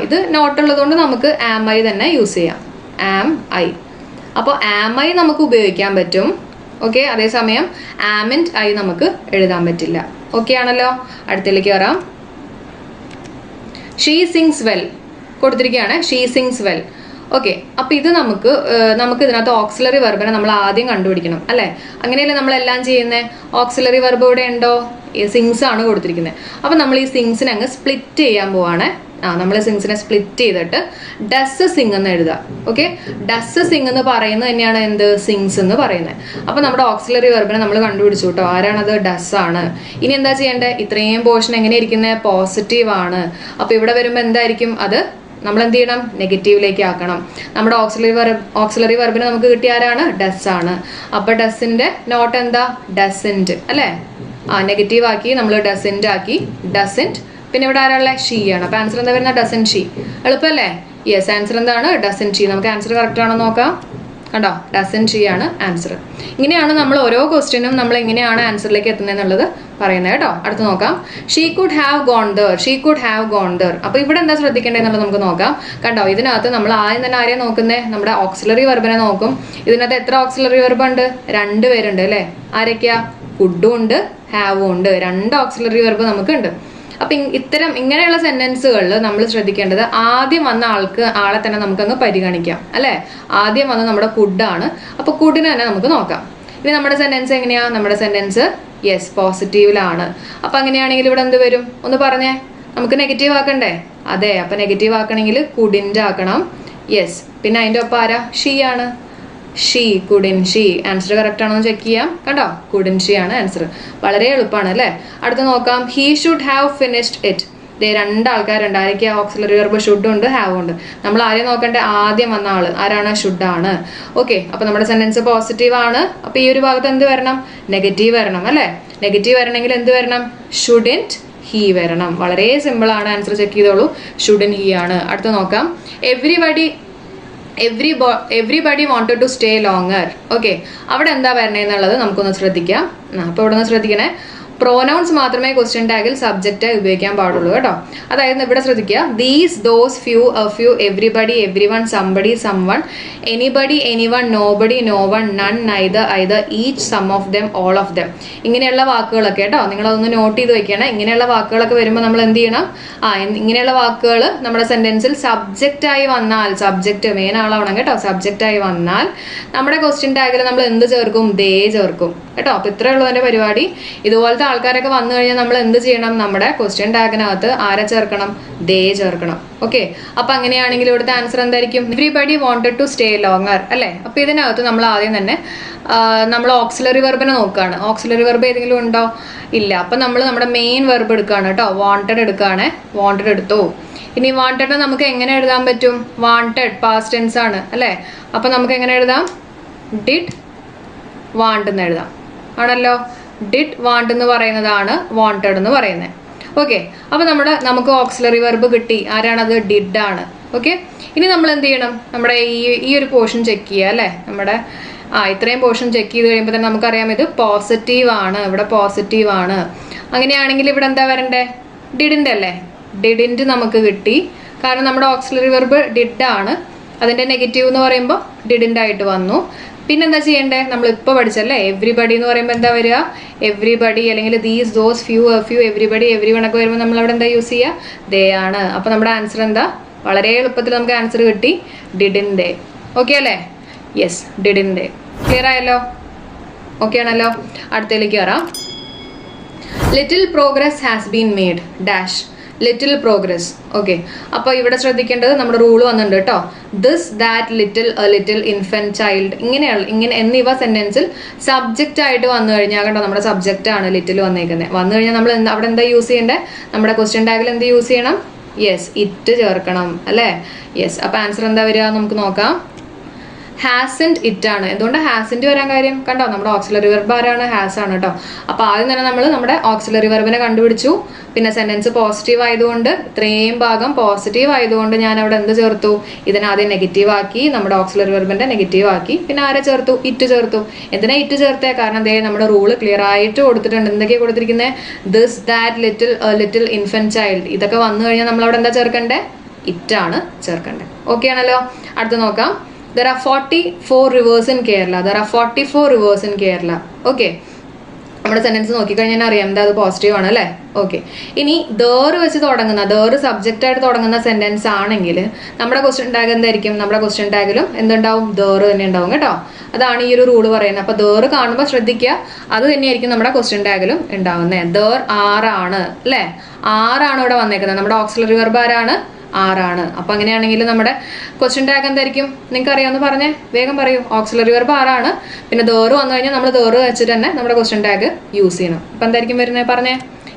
ഇത് നോട്ട് ഉള്ളതുകൊണ്ട് നമുക്ക് ആം ഐ തന്നെ യൂസ് ചെയ്യാം. Am I. അപ്പോൾ ആം ഐ നമുക്ക് ഉപയോഗിക്കാൻ പറ്റും. ഓക്കെ, അതേസമയം ആമിൻറ്റ് ഐ നമുക്ക് എഴുതാൻ പറ്റില്ല. ഓക്കെ ആണല്ലോ? അടുത്തേക്ക് കയറാം. ഷീ സിങ്സ് വെൽ കൊടുത്തിരിക്കുകയാണ്. She sings well. ഓക്കെ, അപ്പോൾ ഇത് നമുക്ക് ഇതിനകത്ത് ഓക്സിലറി വെർബിനെ നമ്മൾ ആദ്യം കണ്ടുപിടിക്കണം അല്ലേ? അങ്ങനെയല്ലേ നമ്മളെല്ലാം ചെയ്യുന്നത്. ഓക്സിലറി വെർബ് ഇവിടെ ഉണ്ടോ? സിങ്സ് ആണ് കൊടുത്തിരിക്കുന്നത്. അപ്പോൾ നമ്മൾ ഈ സിങ്സിനെ അങ്ങ് സ്പ്ലിറ്റ് ചെയ്യാൻ പോവാണ്. നമ്മൾ സിങ്സിനെ സ്പ്ലിറ്റ് ചെയ്തിട്ട് ഡസ് സിങ് എന്ന് എഴുതുക. ഓക്കെ, ഡസ് സിങ് എന്ന് പറയുന്നത് തന്നെയാണ് എന്ത്? സിങ്സ് എന്ന് പറയുന്നത്. അപ്പോൾ നമ്മുടെ ഓക്സിലറി വെർബിനെ നമ്മൾ കണ്ടുപിടിച്ചു കേട്ടോ. ആരാണത്? ഡസ് ആണ്. ഇനി എന്താ ചെയ്യേണ്ടത്? ഇത്രയും പോർഷൻ എങ്ങനെ ഇരിക്കുന്നത്? പോസിറ്റീവ് ആണ്. അപ്പോൾ ഇവിടെ വരുമ്പോൾ എന്തായിരിക്കും? അത് നമ്മൾ എന്ത് ചെയ്യണം? നെഗറ്റീവിലേക്ക് ആക്കണം. നമ്മുടെ ഓക്സിലറി വെർബിന് നമുക്ക് കിട്ടിയ ആരാണ്? ഡസ് ആണ്. അപ്പോൾ ഡസിൻ്റെ നോട്ട് എന്താ? ഡസൻറ്റ് അല്ലേ? നെഗറ്റീവ് ആക്കി നമ്മൾ ഡസൻറ്റ് ആക്കി. ഡസൻറ്റ്. പിന്നെ ഇവിടെ ആരാളെ? ഷീ ആണ്. അപ്പോൾ ആൻസർ എന്താ വരുന്നത്? Doesn't she. എളുപ്പമല്ലേ? യെസ്, ആൻസർ എന്താണ്? Doesn't she. നമുക്ക് ആൻസർ കറക്റ്റ് ആണോ നോക്കാം. കണ്ടോ, ഡസൻ ഷീ ആണ് ആൻസർ. ഇങ്ങനെയാണ് നമ്മൾ ഓരോ ക്വസ്റ്റ്യനും നമ്മൾ എങ്ങനെയാണ് ആൻസറിലേക്ക് എത്തുന്നത് എന്നുള്ളത് പറയുന്നത് കേട്ടോ. അടുത്ത് നോക്കാം. She could have gone there. She could have gone there. അപ്പോൾ ഇവിടെ എന്താ ശ്രദ്ധിക്കേണ്ടത് എന്നുള്ളത് നമുക്ക് നോക്കാം. കണ്ടോ, ഇതിനകത്ത് നമ്മൾ ആദ്യം തന്നെ ആരെയാണ് നോക്കുന്നത്? നമ്മുടെ ഓക്സിലറി വെർബിനെ നോക്കും. ഇതിനകത്ത് എത്ര ഓക്സിലറി വെർബ് ഉണ്ട്? 2 പേരുണ്ട് അല്ലേ? ആരൊക്കെയാ? കുഡും ഉണ്ട്, ഹാവും ഉണ്ട്. 2 ഓക്സിലറി വെർബ് നമുക്കുണ്ട്. അപ്പം ഇങ്ങനെയുള്ള സെന്റൻസുകളിൽ നമ്മൾ ശ്രദ്ധിക്കേണ്ടത് ആദ്യം വന്ന ആളെ തന്നെ നമുക്കങ്ങ് പരിഗണിക്കാം അല്ലേ? ആദ്യം വന്ന് നമ്മുടെ കുഡാണ്. അപ്പോൾ കുഡിനെ തന്നെ നമുക്ക് നോക്കാം. ഇനി നമ്മുടെ സെന്റൻസ് എങ്ങനെയാ? നമ്മുടെ സെന്റൻസ് യെസ് പോസിറ്റീവിലാണ്. അപ്പം അങ്ങനെയാണെങ്കിൽ ഇവിടെ എന്ത് വരും ഒന്ന് പറഞ്ഞേ. നമുക്ക് നെഗറ്റീവ് ആക്കണ്ടേ? അതെ, അപ്പം നെഗറ്റീവ് ആക്കണമെങ്കിൽ കുഡിൻ്റ് ആക്കണം. യെസ്, പിന്നെ അതിൻ്റെ ഒപ്പം ആരാ? ഷീ ആണ്. She, കുഡിൻ she. ആൻസർ കറക്റ്റ് ആണോ എന്ന് ചെക്ക് ചെയ്യാം. കണ്ടോ, കുഡിൻ ഷീ ആണ് ആൻസർ. വളരെ എളുപ്പമാണ് അല്ലേ? അടുത്ത് നോക്കാം. He should have finished it. ദേ രണ്ടാൾക്കാരുണ്ട്. ആരൊക്കെ? ഓക്സിലറി വെർബ് ഷുഡ് ഉണ്ട്, ഹാവ് ഉണ്ട്. നമ്മൾ ആരെയും നോക്കണ്ടേ? ആദ്യം വന്ന ആള് ആരാണ്? ഷുഡ് ആണ്. ഓക്കെ, അപ്പൊ നമ്മുടെ സെന്റൻസ് പോസിറ്റീവ് ആണ്. അപ്പൊ ഈ ഒരു ഭാഗത്ത് എന്ത് വരണം? നെഗറ്റീവ് വരണം അല്ലേ? നെഗറ്റീവ് വരണമെങ്കിൽ എന്ത് വരണം? ഷുഡിൻറ്റ് ഹീ വരണം. വളരെ സിമ്പിൾ ആണ്. ആൻസർ ചെക്ക് ചെയ്തോളൂ. ഷുഡിൻ ഹീ ആണ്. അടുത്ത് നോക്കാം. Everybody wanted to stay longer. Okay, അവിടെ എന്താ വരണേന്നുള്ളത് നമുക്കൊന്ന് ശ്രദ്ധിക്കാം. അപ്പോൾ ഇവിടെ നിന്ന് ശ്രദ്ധിക്കണേ. പ്രോനൗൺസ് മാത്രമേ ക്വസ്റ്റ്യൻ ടാഗിൽ സബ്ജക്റ്റായി ഉപയോഗിക്കാൻ പാടുള്ളൂ കേട്ടോ. അതായത് ഇവിടെ ശ്രദ്ധിക്കുക. These, those, few, a few, everybody, every one, somebody, some one, anybody, any one, nobody, no one, none, neither, either, each, some of them, all of them. ഇങ്ങനെയുള്ള വാക്കുകളൊക്കെ കേട്ടോ നിങ്ങളതൊന്ന് നോട്ട് ചെയ്ത് വെക്കണം. ഇങ്ങനെയുള്ള വാക്കുകളൊക്കെ വരുമ്പോൾ നമ്മൾ എന്ത് ചെയ്യണം? ഇങ്ങനെയുള്ള വാക്കുകൾ നമ്മുടെ സെന്റൻസിൽ സബ്ജക്റ്റായി വന്നാൽ, സബ്ജക്റ്റ് മെയിൻ ആളാവണം കേട്ടോ. സബ്ജക്റ്റായി വന്നാൽ നമ്മുടെ ക്വസ്റ്റ്യൻ ടാഗിൽ നമ്മൾ എന്ത് ചേർക്കും? ദേ ചേർക്കും കേട്ടോ. അപ്പൊ ഇത്രേ ഉള്ളൂ എൻ്റെ പരിപാടി. ഇതുപോലത്തെ ആൾക്കാരൊക്കെ വന്നു കഴിഞ്ഞാൽ നമ്മൾ എന്ത് ചെയ്യണം? നമ്മുടെ ക്വസ്റ്റ്യൻ ടാഗിനകത്ത് ആരെ ചേർക്കണം? ദേ ചേർക്കണം. ഓക്കെ, അപ്പൊ അങ്ങനെയാണെങ്കിൽ ഇവിടുത്തെ ആൻസർ എന്തായിരിക്കും? Everybody wanted to stay longer അല്ലേ? അപ്പൊ ഇതിനകത്ത് നമ്മൾ ആദ്യം തന്നെ നമ്മൾ ഓക്സിലറി വെർബിനെ നോക്കുകയാണ്. ഓക്സിലറി വെർബ് ഏതെങ്കിലും ഉണ്ടോ? ഇല്ല. അപ്പൊ നമ്മൾ നമ്മുടെ മെയിൻ വെർബ് എടുക്കുകയാണ് കേട്ടോ. വാണ്ടഡ് എടുക്കുകയാണ്. വാണ്ടഡ് എടുത്തു. ഇനി വാണ്ടഡ് നമുക്ക് എങ്ങനെ എഴുതാൻ പറ്റും? വാണ്ടഡ് പാസ്റ്റ് ടെൻസ് ആണ് അല്ലേ? അപ്പൊ നമുക്ക് എങ്ങനെ എഴുതാം? ഡിഡ് വാണ്ട് എന്ന് എഴുതാം. ആണല്ലോ. ഡിഡ് വാണ്ട് എന്ന് പറയുന്നതാണ് വാണ്ടഡ് എന്ന് പറയുന്നത്. ഓക്കെ, അപ്പൊ നമുക്ക് ഓക്സിലറി വെർബ് കിട്ടി. ആരാണത്? ഡിഡ് ആണ്. ഓക്കെ, ഇനി നമ്മൾ എന്ത് ചെയ്യണം? നമ്മുടെ ഈ ഒരു പോർഷൻ ചെക്ക് ചെയ്യുക അല്ലേ? നമ്മുടെ ഇത്രയും പോർഷൻ ചെക്ക് ചെയ്ത് കഴിയുമ്പോൾ തന്നെ നമുക്കറിയാം ഇത് പോസിറ്റീവ് ആണ്. ഇവിടെ പോസിറ്റീവ് ആണ്. അങ്ങനെയാണെങ്കിൽ ഇവിടെ എന്താ വരണ്ടേ? ഡിഡിൻ്റെ അല്ലേ? ഡിഡിൻ്റെ നമുക്ക് കിട്ടി. കാരണം നമ്മുടെ ഓക്സിലറി വെർബ് ഡിഡ് ആണ്. അതിൻ്റെ നെഗറ്റീവ് എന്ന് പറയുമ്പോൾ ഡിഡിൻ്റെ ആയിട്ട് വന്നു. പിന്നെന്താ ചെയ്യേണ്ടേ? നമ്മൾ ഇപ്പോൾ പഠിച്ചല്ലേ എവ്രിബഡി എന്ന് പറയുമ്പോൾ എന്താ വരിക? എവ്രിബഡി അല്ലെങ്കിൽ these, those, few, a few, everybody, every one ഒക്കെ വരുമ്പോൾ നമ്മൾ അവിടെ എന്താ യൂസ് ചെയ്യുക? ദേ ആണ്. അപ്പോൾ നമ്മുടെ ആൻസർ എന്താ? വളരെ എളുപ്പത്തിൽ നമുക്ക് ആൻസർ കിട്ടി. Didn't they. ഓക്കെ അല്ലേ? Yes, didn't they. ക്ലിയർ ആയല്ലോ? ഓക്കെ ആണല്ലോ? അടുത്തതിലേക്ക് വരാം. Little progress has been made dash. Little progress. Okay, അപ്പോൾ ഇവിടെ ശ്രദ്ധിക്കേണ്ടത് നമ്മുടെ റൂൾ വന്നിട്ടുണ്ട് കേട്ടോ. This, that, little, A little, infant, child, ഇങ്ങനെ എന്നിവ സെന്റൻസിൽ സബ്ജക്റ്റ് ആയിട്ട് വന്നു കഴിഞ്ഞാൽ കണ്ടോ നമ്മുടെ സബ്ജക്റ്റ് ആണ് ലിറ്റിൽ വന്നേക്കുന്നത്. വന്നു കഴിഞ്ഞാൽ നമ്മൾ അവിടെ എന്താ യൂസ് ചെയ്യേണ്ടത്? നമ്മുടെ ക്വസ്റ്റ്യൻ ടാഗിൽ എന്ത് യൂസ് ചെയ്യണം? യെസ്, ഇറ്റ് ചേർക്കണം അല്ലേ? യെസ്, അപ്പോൾ ആൻസർ എന്താ വരിക നമുക്ക് നോക്കാം. ഹാസൻഡ് ഇറ്റ് ആണ്. എന്തുകൊണ്ട് ഹാസൻഡ് വരാൻ കാര്യം? കണ്ടോ നമ്മുടെ ഓക്സിലറി വെർബ് ആരാണ്? ഹാസ് ആണ് കേട്ടോ. അപ്പോൾ ആദ്യം തന്നെ നമ്മൾ നമ്മുടെ ഓക്സിലറി വെർബിനെ കണ്ടുപിടിച്ചു. പിന്നെ സെന്റൻസ് പോസിറ്റീവ് ആയതുകൊണ്ട്, ഇത്രയും ഭാഗം പോസിറ്റീവ് ആയതുകൊണ്ട് ഞാൻ അവിടെ എന്ത് ചേർത്തു? ഇതിനാദ്യം നെഗറ്റീവ് ആക്കി, നമ്മുടെ ഓക്സിലറി വെർബിന്റെ നെഗറ്റീവ് ആക്കി. പിന്നെ ആരെ ചേർത്തു? ഇറ്റ് ചേർത്തു. എന്തിനാ ഇറ്റ് ചേർത്തേ? കാരണം ദേ നമ്മുടെ റൂള് ക്ലിയർ ആയിട്ട് കൊടുത്തിട്ടുണ്ട്. എന്തൊക്കെയാണ് കൊടുത്തിരിക്കുന്നത്? This, that, little, A little, infant, child. ഇതൊക്കെ വന്നു കഴിഞ്ഞാൽ നമ്മൾ അവിടെ എന്താ ചേർക്കണ്ടേ? ഇറ്റാണ് ചേർക്കണ്ടേ. ഓക്കെ ആണല്ലോ? അടുത്ത് നോക്കാം. There are 44 rivers in Kerala. There are 44 rivers in Kerala. Okay. നമ്മുടെ സെന്റൻസ് നോക്കിക്കഴിഞ്ഞാൽ അറിയാം എന്താ അത് പോസിറ്റീവ് ആണ് അല്ലേ? ഓക്കെ, ഇനി ദേർ വെച്ച് തുടങ്ങുന്ന, ദേർ സബ്ജക്റ്റ് ആയിട്ട് തുടങ്ങുന്ന സെന്റൻസ് ആണെങ്കിൽ നമ്മുടെ ക്വസ്റ്റ്യൻ ടാഗ് എന്തായിരിക്കും? നമ്മുടെ ക്വസ്റ്റ്യൻ ടാഗിലും എന്തുണ്ടാവും? ദേർ തന്നെ ഉണ്ടാവും കേട്ടോ. അതാണ് ഈ ഒരു റൂള് പറയുന്നത്. അപ്പൊ ദേർ കാണുമ്പോൾ ശ്രദ്ധിക്കുക, അത് തന്നെയായിരിക്കും നമ്മുടെ ക്വസ്റ്റ്യൻ ടാഗിലും ഉണ്ടാവുന്നത്. ദേർ ആറാണ് അല്ലേ? ആറാണ് ഇവിടെ വന്നേക്കുന്നത്. നമ്മുടെ ഓക്സിലറി വെർബ് ആരാണ്? ആറാണ്. അപ്പൊ അങ്ങനെയാണെങ്കിൽ നമ്മുടെ ക്വസ്റ്റ്യൻ ടാഗ് എന്തായിരിക്കും? നിങ്ങൾക്ക് അറിയാമെന്ന് പറഞ്ഞേ, വേഗം പറയൂ. ഓക്സിലറി വെർബ് ആറാണ്. പിന്നെ ദേർ വന്നു കഴിഞ്ഞാൽ നമ്മൾ ദേർ വെച്ചിട്ട് തന്നെ നമ്മുടെ ക്വസ്റ്റ്യൻ ടാഗ് യൂസ് ചെയ്യണം. അപ്പൊ എന്തായിരിക്കും വരുന്നത്? പറഞ്ഞേ.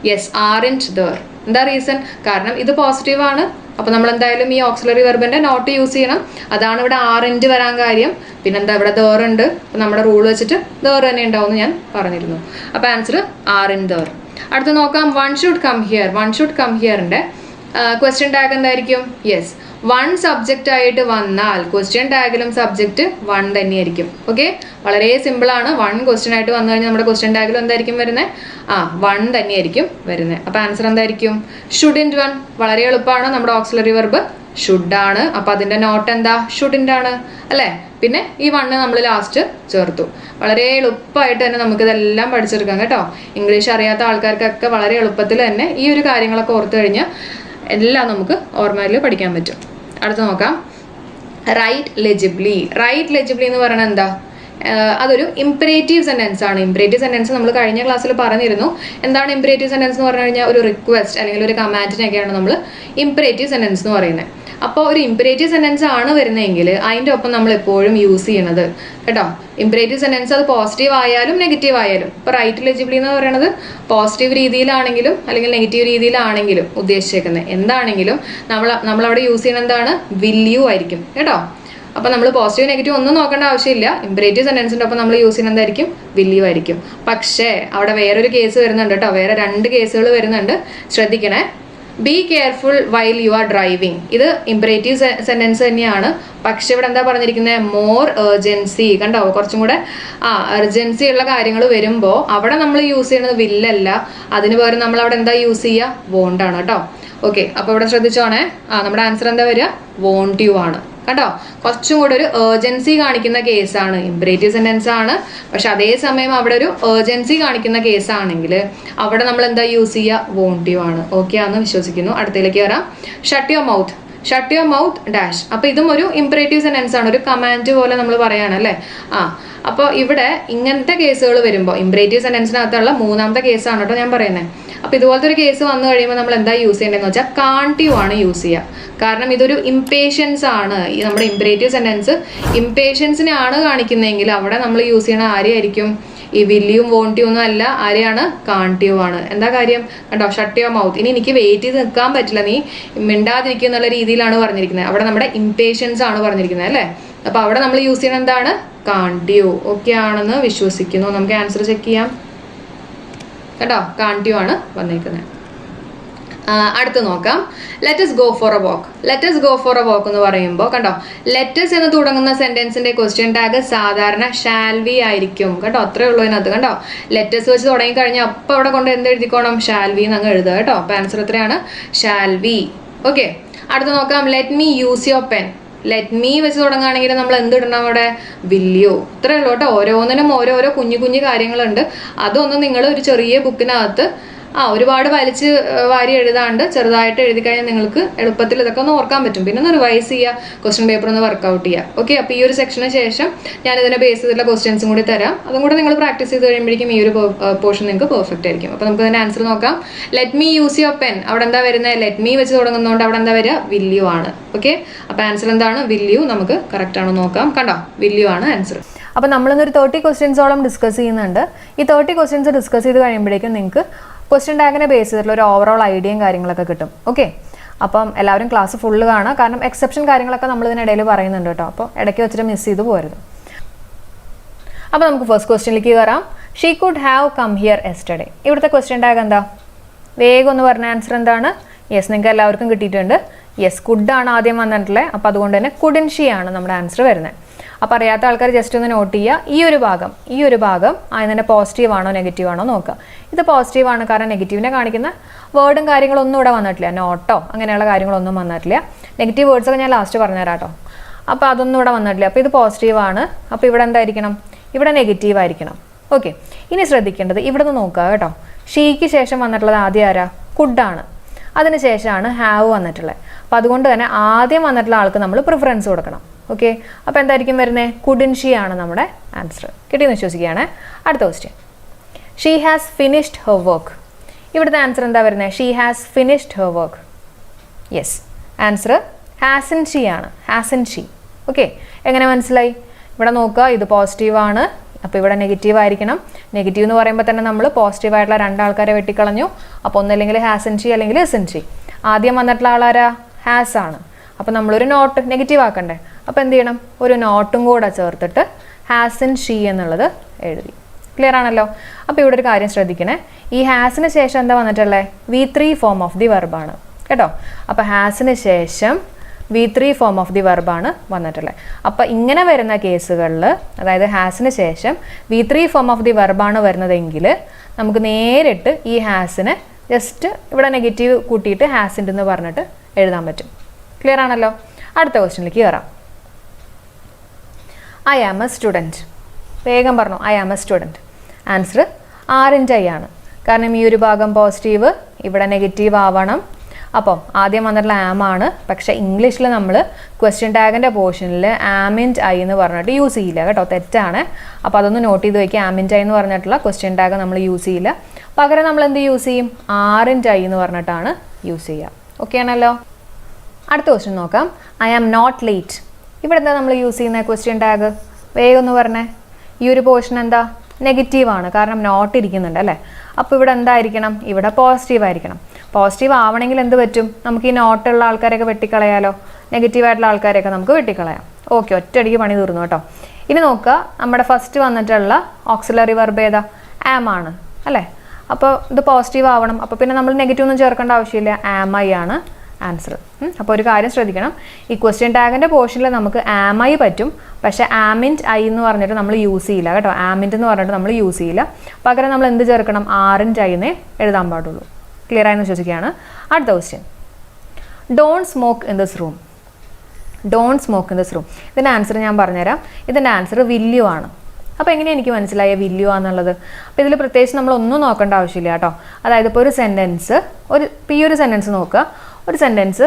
Yes, aren't there. എന്താ റീസൺ? കാരണം ഇത് പോസിറ്റീവ് ആണ്. അപ്പൊ നമ്മൾ എന്തായാലും ഈ ഓക്സിലറി വെർബിന്റെ നോട്ട് യൂസ് ചെയ്യണം. അതാണ് ഇവിടെ ആറിൻറ്റ് വരാൻ കാര്യം. പിന്നെന്താ ഇവിടെ ദേർ ഉണ്ട്. അപ്പൊ നമ്മുടെ റൂൾ വെച്ചിട്ട് ദേർ തന്നെ ഉണ്ടാവും ഞാൻ പറഞ്ഞിരുന്നു. അപ്പൊ ആൻസർ ആറിൻ ദേർ. അടുത്ത് നോക്കാം. One should come here. One should come ഹിയറിന്റെ ക്വസ്റ്റ്യൻ ടാഗ് എന്തായിരിക്കും? യെസ്, വൺ സബ്ജക്റ്റ് ആയിട്ട് വന്നാൽ ക്വസ്റ്റ്യൻ ടാഗിലും സബ്ജക്റ്റ് വൺ തന്നെയായിരിക്കും. ഓക്കെ, വളരെ സിമ്പിൾ ആണ്. വൺ ക്വസ്റ്റ്യൻ ആയിട്ട് വന്നു കഴിഞ്ഞാൽ നമ്മുടെ ക്വസ്റ്റ്യൻ ടാഗിലും എന്തായിരിക്കും വരുന്നത്? വൺ തന്നെയായിരിക്കും വരുന്നത്. അപ്പൊ ആൻസർ എന്തായിരിക്കും? Shouldn't one. വളരെ എളുപ്പമാണ്. നമ്മുടെ ഓക്സിലറി വെർബ് ഷുഡ് ആണ്. അപ്പൊ അതിന്റെ നോട്ട് എന്താ? ഷുഡിൻറ്റ് ആണ് അല്ലേ? പിന്നെ ഈ വണ്ണ് നമ്മൾ ലാസ്റ്റ് ചേർത്തു. വളരെ എളുപ്പമായിട്ട് തന്നെ നമുക്ക് ഇതെല്ലാം പഠിച്ചെടുക്കാം കേട്ടോ. ഇംഗ്ലീഷ് അറിയാത്ത ആൾക്കാർക്കൊക്കെ വളരെ എളുപ്പത്തിൽ തന്നെ ഈ ഒരു കാര്യങ്ങളൊക്കെ ഓർത്തു കഴിഞ്ഞാൽ എല്ലാം നമുക്ക് ഓർമ്മയിൽ പഠിക്കാൻ പറ്റും. അടുത്ത് നോക്കാം. റൈറ്റ് ലെജിബ്ലി. റൈറ്റ് ലെജിബ്ലി എന്ന് പറയുന്നത് എന്താ? അതൊരു ഇംപറേറ്റീവ് സെന്റൻസ് ആണ്. ഇംപറേറ്റീവ് സെന്റൻസ് നമ്മൾ കഴിഞ്ഞ ക്ലാസ്സിൽ പറഞ്ഞിരുന്നു. എന്താണ് ഇംപറേറ്റീവ് സെന്റൻസ് എന്ന് പറഞ്ഞു കഴിഞ്ഞാൽ ഒരു റിക്വസ്റ്റ് അല്ലെങ്കിൽ ഒരു കമാൻഡിനെയൊക്കെയാണ് നമ്മൾ ഇംപറേറ്റീവ് സെന്റൻസ് എന്ന് പറയുന്നത്. അപ്പോൾ ഒരു ഇംപറേറ്റീവ് സെന്റൻസ് ആണ് വരുന്നതെങ്കിൽ അതിൻ്റെ ഒപ്പം നമ്മൾ എപ്പോഴും യൂസ് ചെയ്യണത് കേട്ടോ. ഇംപറേറ്റീവ് സെന്റൻസ് അത് പോസിറ്റീവ് ആയാലും നെഗറ്റീവ് ആയാലും, ഇപ്പോൾ റൈറ്റ് ലെജിബിളി എന്ന് പറയുന്നത് പോസിറ്റീവ് രീതിയിലാണെങ്കിലും അല്ലെങ്കിൽ നെഗറ്റീവ് രീതിയിലാണെങ്കിലും ഉദ്ദേശിച്ചേക്കുന്നത് എന്താണെങ്കിലും നമ്മളവിടെ യൂസ് ചെയ്യുന്നത് എന്താണ്, വിൽ യു ആയിരിക്കും കേട്ടോ. അപ്പോൾ നമ്മൾ പോസിറ്റീവ് നെഗറ്റീവ് ഒന്നും നോക്കേണ്ട ആവശ്യമില്ല. ഇംപറേറ്റീവ് സെന്റൻസിൻ്റെ ഒപ്പം നമ്മൾ യൂസ് ചെയ്യുന്നത് എന്തായിരിക്കും, വിൽ യു ആയിരിക്കും. പക്ഷേ അവിടെ വേറൊരു കേസ് വരുന്നുണ്ട് കേട്ടോ, വേറെ 2 കേസുകൾ വരുന്നുണ്ട്, ശ്രദ്ധിക്കണേ. Be careful while you are driving, ഇത് ഇംപറേറ്റീവ് സെന്റൻസ് തന്നെയാണ്. പക്ഷെ ഇവിടെ എന്താ പറഞ്ഞിരിക്കുന്നത്, മോർ എർജൻസി. കണ്ടോ, കുറച്ചും കൂടെ എർജൻസി ഉള്ള കാര്യങ്ങൾ വരുമ്പോൾ അവിടെ നമ്മൾ യൂസ് ചെയ്യുന്നത് വില്ലല്ല, അതിന് പകരം നമ്മൾ അവിടെ എന്താ യൂസ് ചെയ്യുക, വോണ്ട് ആണ് കേട്ടോ. ഓക്കെ, അപ്പോൾ ഇവിടെ ശ്രദ്ധിച്ചോണേ, നമ്മുടെ ആൻസർ എന്താ വരിക, വോണ്ട് യു ആണ് കേട്ടോ. കുറച്ചും കൂടെ ഒരു ഏർജൻസി കാണിക്കുന്ന കേസാണ്, ഇംപറേറ്റീവ് സെന്റൻസ് ആണ്. പക്ഷെ അതേസമയം അവിടെ ഒരു ഏർജൻസി കാണിക്കുന്ന കേസാണെങ്കിൽ അവിടെ നമ്മൾ എന്താ യൂസ് ചെയ്യുക, വോണ്ട് യു ആണ്. ഓക്കെ ആണെന്ന് വിശ്വസിക്കുന്നു. അടുത്തതിലേക്ക് വരാം. Shut your mouth. Shut your mouth dash. അപ്പോൾ ഇതും ഒരു ഇംപറേറ്റീവ് സെന്റൻസ് ആണ്, ഒരു കമാൻഡ് പോലെ നമ്മൾ പറയാണ് അല്ലേ. അപ്പോൾ ഇവിടെ ഇങ്ങനത്തെ കേസുകൾ വരുമ്പോൾ ഇംപറേറ്റീവ് സെന്റൻസിനകത്തുള്ള 3ാമത്തെ കേസാണ് കേട്ടോ ഞാൻ പറയുന്നത്. അപ്പോൾ ഇതുപോലത്തെ ഒരു കേസ് വന്നു കഴിയുമ്പോൾ നമ്മൾ എന്താ യൂസ് ചെയ്യേണ്ടതെന്ന് വെച്ചാൽ കാൺട്ട് യു ആണ് യൂസ് ചെയ്യുക. കാരണം ഇതൊരു ഇംപേഷ്യൻസ് ആണ്. ഈ നമ്മുടെ ഇംപറേറ്റീവ് സെന്റൻസ് ഇംപേഷ്യൻസിനാണ് കാണിക്കുന്നതെങ്കിൽ അവിടെ നമ്മൾ യൂസ് ചെയ്യണ ആരെയായിരിക്കും, ഈ വില്ലിയും വോണ്ട് യു ഒന്നും അല്ല, ആരെയാണ്, കാൺട്ട് യു ആണ്. എന്താ കാര്യം കണ്ടോ, ഷട്ട് യുവർ മൗത്ത്. ഇനി എനിക്ക് വെയിറ്റ് ചെയ്ത് നിൽക്കാൻ പറ്റില്ല, നീ മിണ്ടാതിരിക്കുക എന്നുള്ള രീതിയിലാണ് പറഞ്ഞിരിക്കുന്നത്. അവിടെ നമ്മുടെ ഇംപേഷ്യൻസ് ആണ് പറഞ്ഞിരിക്കുന്നത് അല്ലേ. അപ്പോൾ അവിടെ നമ്മൾ യൂസ് ചെയ്യണത് എന്താണ്, കാൺട്ട് യു. ഓക്കെ ആണെന്ന് വിശ്വസിക്കുന്നു. നമുക്ക് ആൻസർ ചെക്ക് ചെയ്യാം കേട്ടോ. കാൺട്ട് യു ആണ് വന്നിരിക്കുന്നത്. അടുത്ത് നോക്കാം. Let's go for a walk. Let's go for a walk എന്ന് പറയുമ്പോൾ കണ്ടോ, ലെറ്റസ് എന്ന് തുടങ്ങുന്ന സെന്റൻസിന്റെ ക്വസ്റ്റ്യൻ ടാഗ് സാധാരണ ഷാൽ വി ആയിരിക്കും കേട്ടോ. അത്രേ ഉള്ളൂ അതിനകത്ത് കണ്ടോ. ലെറ്റസ് വെച്ച് തുടങ്ങി കഴിഞ്ഞാൽ അപ്പോൾ അവിടെ കൊണ്ട് എന്ത് എഴുതിക്കോണം, ഷാൽ വി എന്നങ്ങ് എഴുതുക കേട്ടോ. അപ്പോൾ ആൻസർ എത്രയാണ്, ഷാൽ വി. ഓക്കെ, അടുത്ത് നോക്കാം. Let me use your pen. Let me വെച്ച് തുടങ്ങുകയാണെങ്കിൽ നമ്മൾ എന്തിടണം അവിടെ, വിൽ യു. ഇത്രയേ ഉള്ളൂ കേട്ടോ. ഓരോന്നിനും ഓരോരോ കുഞ്ഞു കുഞ്ഞു കാര്യങ്ങളുണ്ട്. അതൊന്നും നിങ്ങൾ ഒരു ചെറിയ ബുക്കിനകത്ത് ഒരുപാട് വലിച്ച് വാരി എഴുതാണ്ട് ചെറുതായിട്ട് എഴുതി കഴിഞ്ഞാൽ നിങ്ങൾക്ക് എളുപ്പത്തിൽ ഇതൊക്കെ ഒന്ന് ഓർക്കാൻ പറ്റും. പിന്നെ ഒന്ന് റിവൈസ് ചെയ്യുക, ക്വസ്റ്റ്യൻ പേപ്പർ ഒന്ന് വർക്കൗട്ട് ചെയ്യുക. ഓക്കെ, അപ്പോൾ ഈ ഒരു സെക്ഷന് ശേഷം ഞാൻ ഇതിനെ ബേസ് ചെയ്തിട്ടുള്ള ക്വസ്റ്റ്യൻസും കൂടി തരാം. അതും കൂടെ നിങ്ങൾ പ്രാക്ടീസ് ചെയ്ത് കഴിയുമ്പോഴേക്കും ഈ ഒരു പോർഷൻ നിങ്ങൾക്ക് പെർഫെക്റ്റ് ആയിരിക്കും. അപ്പോൾ നമുക്ക് ഇതിന്റെ ആൻസർ നോക്കാം. Let me use your pen. അവിടെ എന്താ വരുന്നത്, ലെറ്റ് മീ വെച്ച് തുടങ്ങുന്നതുകൊണ്ട് അവിടെ എന്താ വരിക, വിൽ യു ആണ്. ഓക്കെ, അപ്പോൾ ആൻസർ എന്താണ്, വിൽ യു. നമുക്ക് കറക്റ്റ് ആണോ നോക്കാം. കണ്ടോ, വിൽ യു ആണ് ആൻസർ. അപ്പോൾ നമ്മളിന്നൊരു 30 ക്വസ്റ്റ്യൻസോളം ഡിസ്കസ് ചെയ്യുന്നുണ്ട്. ഈ 30 ക്വസ്റ്റ്യൻസ് ഡിസ്കസ് ചെയ്ത് കഴിയുമ്പോഴേക്കും നിങ്ങൾക്ക് ക്വസ്റ്റ്യൻ ടാഗിനെ ബേസ് ചെയ്തിട്ടുള്ള ഒരു ഓവറോൾ ഐഡിയയും കാര്യങ്ങളൊക്കെ കിട്ടും. ഓക്കെ, അപ്പം എല്ലാവരും ക്ലാസ് ഫുള്ള് കാണാം. കാരണം എക്സെപ്ഷൻ കാര്യങ്ങളൊക്കെ നമ്മൾ ഇതിനിടയിൽ പറയുന്നുണ്ട് കേട്ടോ. അപ്പോൾ ഇടയ്ക്ക് വെച്ചിട്ട് മിസ് ചെയ്ത് പോരുത്. അപ്പോൾ നമുക്ക് ഫസ്റ്റ് ക്വസ്റ്റ്യനിലേക്ക് കയറാം. She could have come here yesterday. ഇവിടുത്തെ ക്വസ്റ്റ്യൻ ടാഗ് എന്താ, വേഗം ഒന്ന് പറഞ്ഞ ആൻസർ എന്താണ്. യെസ്, നിങ്ങൾക്ക് എല്ലാവർക്കും കിട്ടിയിട്ടുണ്ട്. യെസ്, കുഡാണ് ആദ്യം വന്നിട്ടുള്ളത്. അപ്പോൾ അതുകൊണ്ട് തന്നെ കുഡിൻ ഷീ ആണ് നമ്മുടെ ആൻസർ വരുന്നത്. അപ്പോൾ അറിയാത്ത ആൾക്കാർ ജസ്റ്റ് ഒന്ന് നോട്ട് ചെയ്യുക. ഈ ഒരു ഭാഗം അതിൻ്റെ പോസിറ്റീവ് ആണോ നെഗറ്റീവ് ആണോ നോക്കുക. ഇത് പോസിറ്റീവ് ആണ്, കാരണം നെഗറ്റീവിനെ കാണിക്കുന്ന വേർഡും കാര്യങ്ങളൊന്നും ഇവിടെ വന്നിട്ടില്ല. നോട്ടോ അങ്ങനെയുള്ള കാര്യങ്ങളൊന്നും വന്നിട്ടില്ല. നെഗറ്റീവ് വേർഡ്സൊക്കെ ഞാൻ ലാസ്റ്റ് പറഞ്ഞുതരാം കേട്ടോ. അപ്പോൾ അതൊന്നും ഇവിടെ വന്നിട്ടില്ല. അപ്പോൾ ഇത് പോസിറ്റീവ് ആണ്. അപ്പോൾ ഇവിടെ എന്തായിരിക്കണം, ഇവിടെ നെഗറ്റീവ് ആയിരിക്കണം. ഓക്കെ, ഇനി ശ്രദ്ധിക്കേണ്ടത് ഇവിടെ നിന്ന് നോക്കുക കേട്ടോ. ഷീക്ക് ശേഷം വന്നിട്ടുള്ളത് ആദ്യം ആരാ, കുഡാണ്. അതിന് ശേഷമാണ് ഹാവ് വന്നിട്ടുള്ളത്. അപ്പോൾ അതുകൊണ്ട് തന്നെ ആദ്യം വന്നിട്ടുള്ള ആൾക്ക് നമ്മൾ പ്രിഫറൻസ് കൊടുക്കണം. ഓക്കെ, അപ്പോൾ എന്തായിരിക്കും വരുന്നത്, കുഡിൻ ഷീ ആണ് നമ്മുടെ ആൻസർ. കിട്ടിയെന്ന് വിശ്വസിക്കുകയാണ്. അടുത്ത question. She has finished her work. ഇവിടുത്തെ ആൻസർ എന്താ വരുന്നത്, she has finished her work. Yes, answer hasn't she ആണ്. Hasn't she. ഓക്കെ, എങ്ങനെ മനസ്സിലായി? ഇവിടെ നോക്കുക, ഇത് പോസിറ്റീവ് ആണ്. അപ്പോൾ ഇവിടെ നെഗറ്റീവ് ആയിരിക്കണം. നെഗറ്റീവ് എന്ന് പറയുമ്പോൾ തന്നെ നമ്മൾ പോസിറ്റീവായിട്ടുള്ള 2 ആൾക്കാരെ വെട്ടിക്കളഞ്ഞു. അപ്പോൾ ഒന്നല്ലെങ്കിൽ ഹാസൻ ഷീ അല്ലെങ്കിൽ ഇസൻ ഷീ. ആദ്യം വന്നിട്ടുള്ള ആളാരാ, ഹാസ് ആണ്. അപ്പോൾ നമ്മളൊരു നോട്ട് നെഗറ്റീവ് ആക്കണ്ടേ. അപ്പോൾ എന്ത് ചെയ്യണം, ഒരു നോട്ടും കൂടെ ചേർത്തിട്ട് ഹാസൻ ഷീ എന്നുള്ളത് എഴുതി. ക്ലിയർ ആണല്ലോ. അപ്പോൾ ഇവിടെ ഒരു കാര്യം ശ്രദ്ധിക്കണേ, ഈ ഹാസിന് ശേഷം എന്താ വന്നിട്ടുള്ളത്, V3 ഫോം ഓഫ് ദി വെർബാണ് കേട്ടോ. അപ്പോൾ ഹാസിന് ശേഷം V3 ഫോം ഓഫ് ദി വെർബാണ് വന്നിട്ടുള്ളത്. അപ്പോൾ ഇങ്ങനെ വരുന്ന കേസുകളിൽ, അതായത് ഹാസിന് ശേഷം V3 ഫോം ഓഫ് ദി വെർബാണ് വരുന്നതെങ്കിൽ നമുക്ക് നേരിട്ട് ഈ ഹാസിനെ ജസ്റ്റ് ഇവിടെ നെഗറ്റീവ് കൂട്ടിയിട്ട് ഹാസിൻ്റെ എന്ന് പറഞ്ഞിട്ട് എഴുതാൻ പറ്റും. ക്ലിയർ ആണല്ലോ. അടുത്ത ക്വസ്റ്റ്യനിലേക്ക് കയറാം. I am a student. വേഗം പറഞ്ഞു, I am a student. Answer aren't I ആണ്. കാരണം ഈ ഒരു ഭാഗം പോസിറ്റീവ്, ഇവിടെ നെഗറ്റീവ് ആവണം. അപ്പം ആദ്യം വന്നിട്ടുള്ള ആം ആണ്, പക്ഷേ ഇംഗ്ലീഷിൽ നമ്മൾ ക്വസ്റ്റ്യൻ ടാഗിൻ്റെ പോർഷനിൽ ആമിൻഡ് ഐ എന്ന് പറഞ്ഞിട്ട് യൂസ് ചെയ്യില്ല കേട്ടോ, തെറ്റാണ്. അപ്പോൾ അതൊന്ന് നോട്ട് ചെയ്ത് വയ്ക്കുക. ആമിൻഡ് ഐ എന്ന് പറഞ്ഞിട്ടുള്ള ക്വസ്റ്റ്യൻ ടാഗ് നമ്മൾ യൂസ് ചെയ്യില്ല. പകരം നമ്മൾ എന്ത് യൂസ് ചെയ്യും? ആറിൻഡ് ഐ എന്ന് പറഞ്ഞിട്ടാണ് യൂസ് ചെയ്യുക. ഓക്കെ ആണല്ലോ. അടുത്ത ക്വസ്റ്റ്യൻ നോക്കാം. I am not late. ഇവിടെ എന്താ നമ്മൾ യൂസ് ചെയ്യുന്ന ക്വസ്റ്റ്യൻ ടാഗ്? വേഗം ഒന്ന് പറഞ്ഞേ. ഈ ഒരു പോർഷൻ എന്താ? നെഗറ്റീവാണ്, കാരണം നോട്ട് ഇരിക്കുന്നുണ്ട് അല്ലേ. അപ്പോൾ ഇവിടെ എന്തായിരിക്കണം? ഇവിടെ പോസിറ്റീവ് ആയിരിക്കണം. പോസിറ്റീവ് ആവണമെങ്കിൽ എന്ത് പറ്റും? നമുക്ക് ഈ നോട്ടുള്ള ആൾക്കാരെയൊക്കെ വെട്ടിക്കളയാലോ, നെഗറ്റീവായിട്ടുള്ള ആൾക്കാരെയൊക്കെ നമുക്ക് വെട്ടിക്കളയാം. ഓക്കെ, ഒറ്റയടിക്ക് പണി തീർന്നു കേട്ടോ. ഇനി നോക്കുക, നമ്മുടെ ഫസ്റ്റ് വന്നിട്ടുള്ള ഓക്സിലറി വെർബ് ഏതാ? ആം ആണ് അല്ലേ. അപ്പോൾ ഇത് പോസിറ്റീവ് ആവണം. അപ്പോൾ പിന്നെ നമ്മൾ നെഗറ്റീവ് ഒന്നും ചേർക്കേണ്ട ആവശ്യമില്ല. ആം ഐ ആണ് ആൻസർ. അപ്പോൾ ഒരു കാര്യം ശ്രദ്ധിക്കണം, ഈ ക്വസ്റ്റ്യൻ ടാഗിൻ്റെ പോർഷനിൽ നമുക്ക് ആം ഐ പറ്റും, പക്ഷേ ആമിൻഡ് ഐ എന്ന് പറഞ്ഞിട്ട് നമ്മൾ യൂസ് ചെയ്യില്ല കേട്ടോ. ആമിൻഡ് എന്ന് പറഞ്ഞിട്ട് നമ്മൾ യൂസ് ചെയ്യില്ല. പകരം നമ്മൾ എന്ത് ചേർക്കണം? ആറിൻഡ് ഐന്നേ എഴുതാൻ പാടുള്ളൂ. ക്ലിയർ ആയെന്ന് വിശ്വസിക്കുകയാണ്. അടുത്ത question, don't smoke in this room. Don't smoke in this room. ഇതിൻ്റെ ആൻസർ ഞാൻ പറഞ്ഞുതരാം. ഇതിൻ്റെ ആൻസർ വില്യു ആണ്. അപ്പോൾ എങ്ങനെയാണ് എനിക്ക് മനസ്സിലായ വില്യു ആണെന്നുള്ളത്? അപ്പോൾ ഇതിൽ പ്രത്യേകിച്ച് നമ്മളൊന്നും നോക്കേണ്ട ആവശ്യമില്ല കേട്ടോ. അതായത് ഇപ്പോൾ ഒരു സെൻറ്റൻസ്, ഈ ഒരു സെൻറ്റൻസ് നോക്കുക. ഒരു സെൻറ്റൻസ്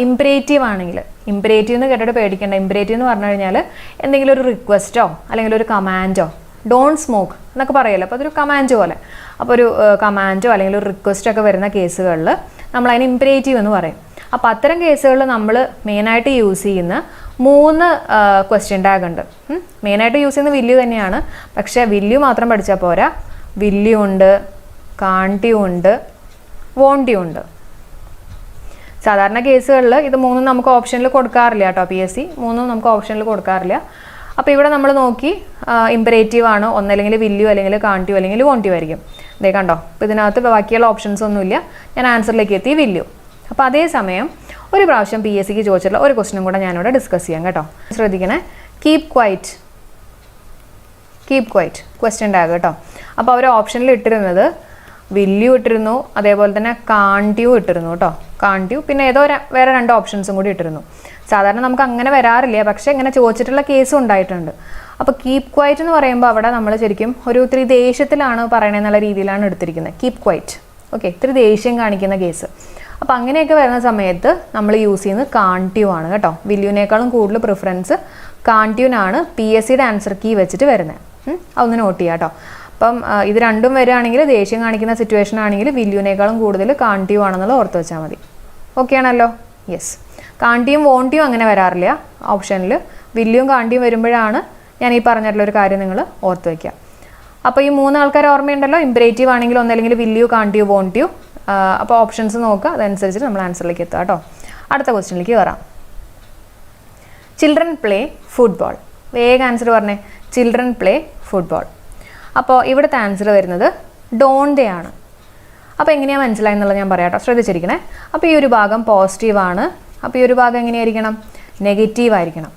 ഇംപറേറ്റീവ് ആണെങ്കിൽ, ഇംപറേറ്റീവ് എന്ന് കേട്ടിട്ട് പേടിക്കേണ്ട. ഇംപറേറ്റീവ് എന്ന് പറഞ്ഞു കഴിഞ്ഞാൽ എന്തെങ്കിലും ഒരു റിക്വസ്റ്റോ അല്ലെങ്കിൽ ഒരു കമാൻഡോ, ഡോണ്ട് സ്മോക്ക് എന്നൊക്കെ പറയുമല്ലോ. അപ്പോൾ അതൊരു കമാൻഡ് പോലെ. അപ്പോൾ ഒരു കമാൻഡോ അല്ലെങ്കിൽ ഒരു റിക്വസ്റ്റോ ഒക്കെ വരുന്ന കേസുകളിൽ നമ്മൾ അതിന് ഇംപറേറ്റീവ് എന്ന് പറയും. അപ്പോൾ അത്തരം കേസുകളിൽ നമ്മൾ മെയിനായിട്ട് യൂസ് ചെയ്യുന്ന 3 ക്വസ്റ്റ്യൻ ടാഗ് ഉണ്ട്. മെയിനായിട്ട് യൂസ് ചെയ്യുന്ന വില്യു തന്നെയാണ്, പക്ഷേ വില്യു മാത്രം പഠിച്ചാൽ പോരാ. വില്യു ഉണ്ട്, കാൺട്യു ഉണ്ട്, വോൺട്യു ഉണ്ട്. സാധാരണ കേസുകളിൽ ഇത് 3 നമുക്ക് ഓപ്ഷനിൽ കൊടുക്കാറില്ല കേട്ടോ. PSC 3 നമുക്ക് ഓപ്ഷനിൽ കൊടുക്കാറില്ല. അപ്പോൾ ഇവിടെ നമ്മൾ നോക്കി ഇംപറേറ്റീവ് ആണ്, ഒന്നല്ലെങ്കിൽ വില്യു അല്ലെങ്കിൽ കാൺട്യു അല്ലെങ്കിൽ വോൺട്യു ആയിരിക്കും. ഇതേ കണ്ടോ. അപ്പോൾ ഇതിനകത്ത് ബാക്കിയുള്ള ഓപ്ഷൻസ് ഒന്നുമില്ല. ഞാൻ ആൻസറിലേക്ക് എത്തി വില്യു. അപ്പോൾ അതേസമയം ഒരു പ്രാവശ്യം PSCക്ക് ചോദിച്ചിട്ടുള്ള ഒരു ക്വസ്റ്റ്യനും കൂടെ ഞാനിവിടെ ഡിസ്കസ് ചെയ്യാം കേട്ടോ. ശ്രദ്ധിക്കണേ. Keep quite. Keep quite question tag കേട്ടോ. അപ്പോൾ അവർ ഓപ്ഷനിൽ ഇട്ടിരുന്നത് വില്യു ഇട്ടിരുന്നു, അതേപോലെ തന്നെ കാൺട്യു ഇട്ടിരുന്നു കേട്ടോ. കാൺട്യു, പിന്നെ ഏതോ വേറെ 2 ഓപ്ഷൻസും കൂടി ഇട്ടിരുന്നു. സാധാരണ നമുക്ക് അങ്ങനെ വരാറില്ല, പക്ഷേ ഇങ്ങനെ ചോദിച്ചിട്ടുള്ള കേസും ഉണ്ടായിട്ടുണ്ട്. അപ്പോൾ കീപ് ക്വൈറ്റ് എന്ന് പറയുമ്പോൾ അവിടെ നമ്മൾ ശരിക്കും ഒരു ഇത്തിരി ദേഷ്യത്തിലാണ് പറയണമെന്നുള്ള രീതിയിലാണ് എടുത്തിരിക്കുന്നത്. Keep quite. ഓക്കെ, ഇത്തിരി ദേഷ്യം കാണിക്കുന്ന കേസ്. അപ്പോൾ അങ്ങനെയൊക്കെ വരുന്ന സമയത്ത് നമ്മൾ യൂസ് ചെയ്യുന്നത് കാൺട്യു ആണ് കേട്ടോ. വില്യുവിനേക്കാളും കൂടുതൽ പ്രിഫറൻസ് കാൺട്യുവിനാണ് PSCയുടെ ആൻസർ കീ വെച്ചിട്ട് വരുന്നത്. അതൊന്ന് നോട്ട് ചെയ്യാം കേട്ടോ. അപ്പം ഇത് രണ്ടും വരികയാണെങ്കിൽ, ദേഷ്യം കാണിക്കുന്ന സിറ്റുവേഷൻ ആണെങ്കിൽ വില്യുവിനേക്കാളും കൂടുതൽ കാൺട്യു ആണെന്നുള്ളത് ഓർത്ത് വെച്ചാൽ മതി. ഓക്കെ ആണല്ലോ. യെസ്. കാൺട്യും വോൺട്യും അങ്ങനെ വരാറില്ല ഓപ്ഷനിൽ. വില്യും കാൺട്യും വരുമ്പോഴാണ് ഞാൻ ഈ പറഞ്ഞിട്ടുള്ള ഒരു കാര്യം നിങ്ങൾ ഓർത്ത് വയ്ക്കുക. അപ്പോൾ ഈ 3 ആൾക്കാർ ഓർമ്മയുണ്ടല്ലോ. ഇംപറേറ്റീവ് ആണെങ്കിൽ ഒന്നല്ലെങ്കിൽ വില്യു, കാൺട്യു, വോൺട്യു. അപ്പോൾ ഓപ്ഷൻസ് നോക്കുക, അതനുസരിച്ച് നമ്മൾ ആൻസറിലേക്ക് എത്തുക കേട്ടോ. അടുത്ത ക്വസ്റ്റ്യനിലേക്ക് കയറാം. Children play football. വേഗം ആൻസർ പറഞ്ഞേ. Children play football. അപ്പോൾ ഇവിടുത്തെ ആൻസർ വരുന്നത് ഡോണ്ട് ആണ്. അപ്പോൾ എങ്ങനെയാണ് മനസ്സിലായെന്നുള്ളത് ഞാൻ പറയാം കേട്ടോ. ശ്രദ്ധിച്ചിരിക്കണേ. അപ്പോൾ ഈ ഒരു ഭാഗം പോസിറ്റീവാണ്. അപ്പോൾ ഈ ഒരു ഭാഗം എങ്ങനെയായിരിക്കണം? നെഗറ്റീവ് ആയിരിക്കണം.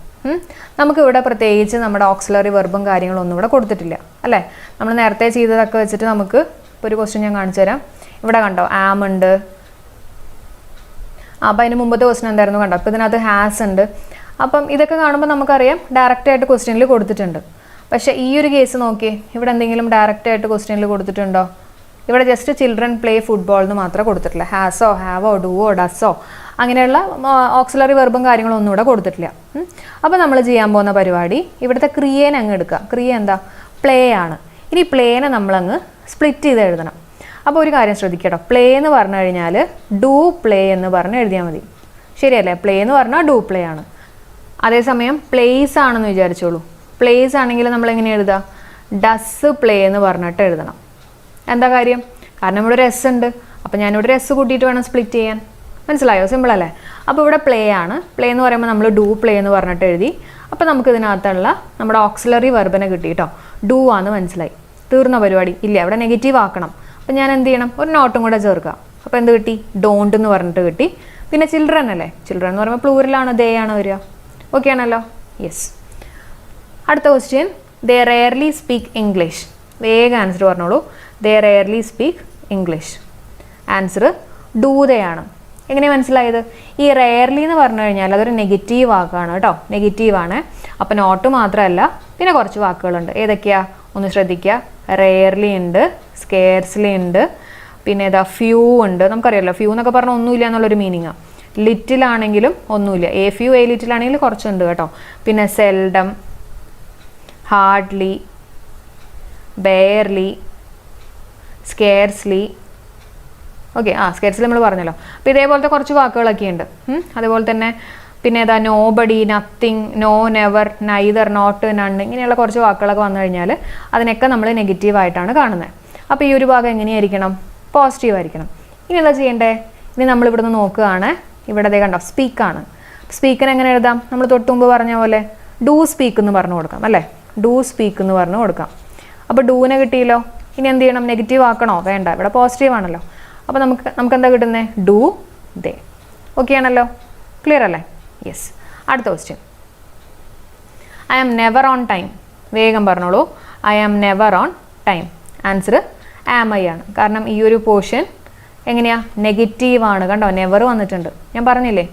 നമുക്കിവിടെ പ്രത്യേകിച്ച് നമ്മുടെ ഓക്സിലറി വെർബും കാര്യങ്ങളൊന്നും ഇവിടെ കൊടുത്തിട്ടില്ല അല്ലേ. നമ്മൾ നേരത്തെ ചെയ്തതൊക്കെ വെച്ചിട്ട് നമുക്ക് ഇപ്പോൾ ഒരു ക്വസ്റ്റ്യൻ ഞാൻ കാണിച്ചു തരാം. ഇവിടെ കണ്ടോ ആം ഉണ്ട്. അപ്പോൾ അതിന് മുമ്പത്തെ ക്വസ്റ്റ്യൻ എന്തായിരുന്നു കണ്ടോ. അപ്പോൾ ഇതിനകത്ത് ഹാസ് ഉണ്ട്. അപ്പം ഇതൊക്കെ കാണുമ്പോൾ നമുക്കറിയാം ഡയറക്റ്റായിട്ട് ക്വസ്റ്റ്യനിൽ കൊടുത്തിട്ടുണ്ട്. പക്ഷേ ഈ ഒരു കേസ് നോക്കിയേ, ഇവിടെ എന്തെങ്കിലും ഡയറക്റ്റായിട്ട് ക്വസ്റ്റ്യനിൽ കൊടുത്തിട്ടുണ്ടോ? ഇവിടെ ജസ്റ്റ് ചിൽഡ്രൻ പ്ലേ ഫുട്ബോൾ എന്ന് മാത്രമേ കൊടുത്തിട്ടില്ല. ഹാസോ, ഹാവോ, ഡുവോ, ഡസോ അങ്ങനെയുള്ള ഓക്സിലറി വെർബും കാര്യങ്ങളും ഒന്നും ഇവിടെ കൊടുത്തിട്ടില്ല. അപ്പോൾ നമ്മൾ ചെയ്യാൻ പോകുന്ന പരിപാടി ഇവിടുത്തെ ക്രിയേനെ അങ്ങ് എടുക്കുക. ക്രിയ എന്താ? പ്ലേ ആണ്. ഇനി പ്ലേനെ നമ്മളങ്ങ് സ്പ്ലിറ്റ് ചെയ്ത് എഴുതണം. അപ്പോൾ ഒരു കാര്യം ശ്രദ്ധിക്കട്ടോ. പ്ലേ എന്ന് പറഞ്ഞു കഴിഞ്ഞാൽ ഡു പ്ലേ എന്ന് പറഞ്ഞ് എഴുതിയാൽ മതി. ശരിയല്ലേ? പ്ലേ എന്ന് പറഞ്ഞാൽ ഡു പ്ലേ ആണ്. അതേസമയം പ്ലേസ് ആണെന്ന് വിചാരിച്ചോളൂ. പ്ലേസ് ആണെങ്കിൽ നമ്മൾ എങ്ങനെ എഴുതുക? ഡസ് പ്ലേ എന്ന് പറഞ്ഞിട്ട് എഴുതണം. എന്താ കാര്യം? കാരണം ഇവിടെ ഒരു എസ് ഉണ്ട്. അപ്പോൾ ഞാനിവിടെ ഒരു എസ് കൂട്ടിയിട്ട് വേണം സ്പ്ലിറ്റ് ചെയ്യാൻ. മനസ്സിലായോ? സിമ്പിൾ അല്ലേ? അപ്പോൾ ഇവിടെ പ്ലേ ആണ്. പ്ലേ എന്ന് പറയുമ്പോൾ നമ്മൾ ഡു പ്ലേ എന്ന് പറഞ്ഞിട്ട് എഴുതി. അപ്പോൾ നമുക്ക് ഇതിനകത്തുള്ള നമ്മുടെ ഓക്സിലറി വെർബിനെ കിട്ടി കേട്ടോ. ഡു ആണെന്ന് മനസ്സിലായി. തീർന്ന പരിപാടി. ഇല്ല, അവിടെ നെഗറ്റീവ് ആക്കണം. അപ്പോൾ ഞാൻ എന്ത് ചെയ്യണം? ഒരു നോട്ടും കൂടെ ചേർക്കുക. അപ്പോൾ എന്ത് കിട്ടി? ഡോണ്ട് എന്ന് പറഞ്ഞിട്ട് കിട്ടി. പിന്നെ ചിൽഡ്രൻ അല്ലേ? ചിൽഡ്രൻ എന്ന് പറയുമ്പോൾ പ്ലൂറലാണ്, ദേ ആണ് വരിക. ഓക്കെ ആണല്ലോ? യെസ്. അടുത്ത question, they rarely speak English. വേഗം ആൻസർ പറഞ്ഞോളൂ. They rarely speak English. Answer do they ആണ്. എങ്ങനെ മനസ്സിലായത്? ഈ റെയർലി എന്ന് പറഞ്ഞു കഴിഞ്ഞാൽ അതൊരു നെഗറ്റീവ് വാക്കാണ് കേട്ടോ. നെഗറ്റീവാണ്. അപ്പോൾ നോട്ട് മാത്രമല്ല, പിന്നെ കുറച്ച് വാക്കുകളുണ്ട്. ഏതൊക്കെയാ? ഒന്ന് ശ്രദ്ധിക്കുക. റെയർലി ഉണ്ട്, സ്കെയർസ്ലി ഉണ്ട്, പിന്നെ ഏതാ ഫ്യൂ ഉണ്ട്. നമുക്കറിയാമല്ലോ ഫ്യൂ എന്നൊക്കെ പറഞ്ഞാൽ ഒന്നുമില്ല എന്നുള്ളൊരു മീനിങ്ങാണ്. ലിറ്റിലാണെങ്കിലും ഒന്നുമില്ല. എ ഫ്യൂ എ ലിറ്റിലാണെങ്കിലും കുറച്ചുണ്ട് കേട്ടോ. പിന്നെ seldom, hardly, barely, scarcely. Okay, scarcely നമ്മൾ പറഞ്ഞല്ലോ. അപ്പോൾ ഇതേപോലത്തെ കുറച്ച് വാക്കുകളൊക്കെ ഉണ്ട്. അതുപോലെ തന്നെ പിന്നെ ഏതാ nobody, nothing, no, never, neither, not, none, ഇങ്ങനെയുള്ള കുറച്ച് വാക്കുകളൊക്കെ വന്നു കഴിഞ്ഞാൽ അതിനൊക്കെ നമ്മൾ നെഗറ്റീവായിട്ടാണ് കാണുന്നത്. അപ്പോൾ ഈ ഒരു ഭാഗം എങ്ങനെയായിരിക്കണം? പോസിറ്റീവ് ആയിരിക്കണം. ഇനി എന്താ ചെയ്യേണ്ടേ? ഇനി നമ്മളിവിടുന്ന് നോക്കുകയാണ്. ഇവിടെ കണ്ടോ സ്പീക്കാണ്. സ്പീക്കിന് എങ്ങനെ എഴുതാം? നമ്മൾ തൊട്ട് മുമ്പ് പറഞ്ഞ പോലെ ഡൂ സ്പീക്ക് എന്ന് പറഞ്ഞു കൊടുക്കാം അല്ലേ? ഡൂ സ്പീക്ക് എന്ന് പറഞ്ഞു കൊടുക്കാം. അപ്പോൾ ഡൂനെ കിട്ടിയല്ലോ. ഇനി എന്ത് ചെയ്യണം? നെഗറ്റീവ് ആക്കണോ? വേണ്ട, ഇവിടെ പോസിറ്റീവ് ആണല്ലോ. അപ്പോൾ നമുക്ക് എന്താ കിട്ടുന്നത്? Do they. ഓക്കെ ആണല്ലോ? ക്ലിയർ അല്ലേ? യെസ്. അടുത്ത question. I am never on time. വേഗം പറഞ്ഞോളൂ. I am never on time. Answer am I ആണ്. കാരണം ഈ ഒരു പോർഷൻ എങ്ങനെയാ? നെഗറ്റീവാണ്. കണ്ടോ, നെവർ വന്നിട്ടുണ്ട്. ഞാൻ പറഞ്ഞില്ലേ,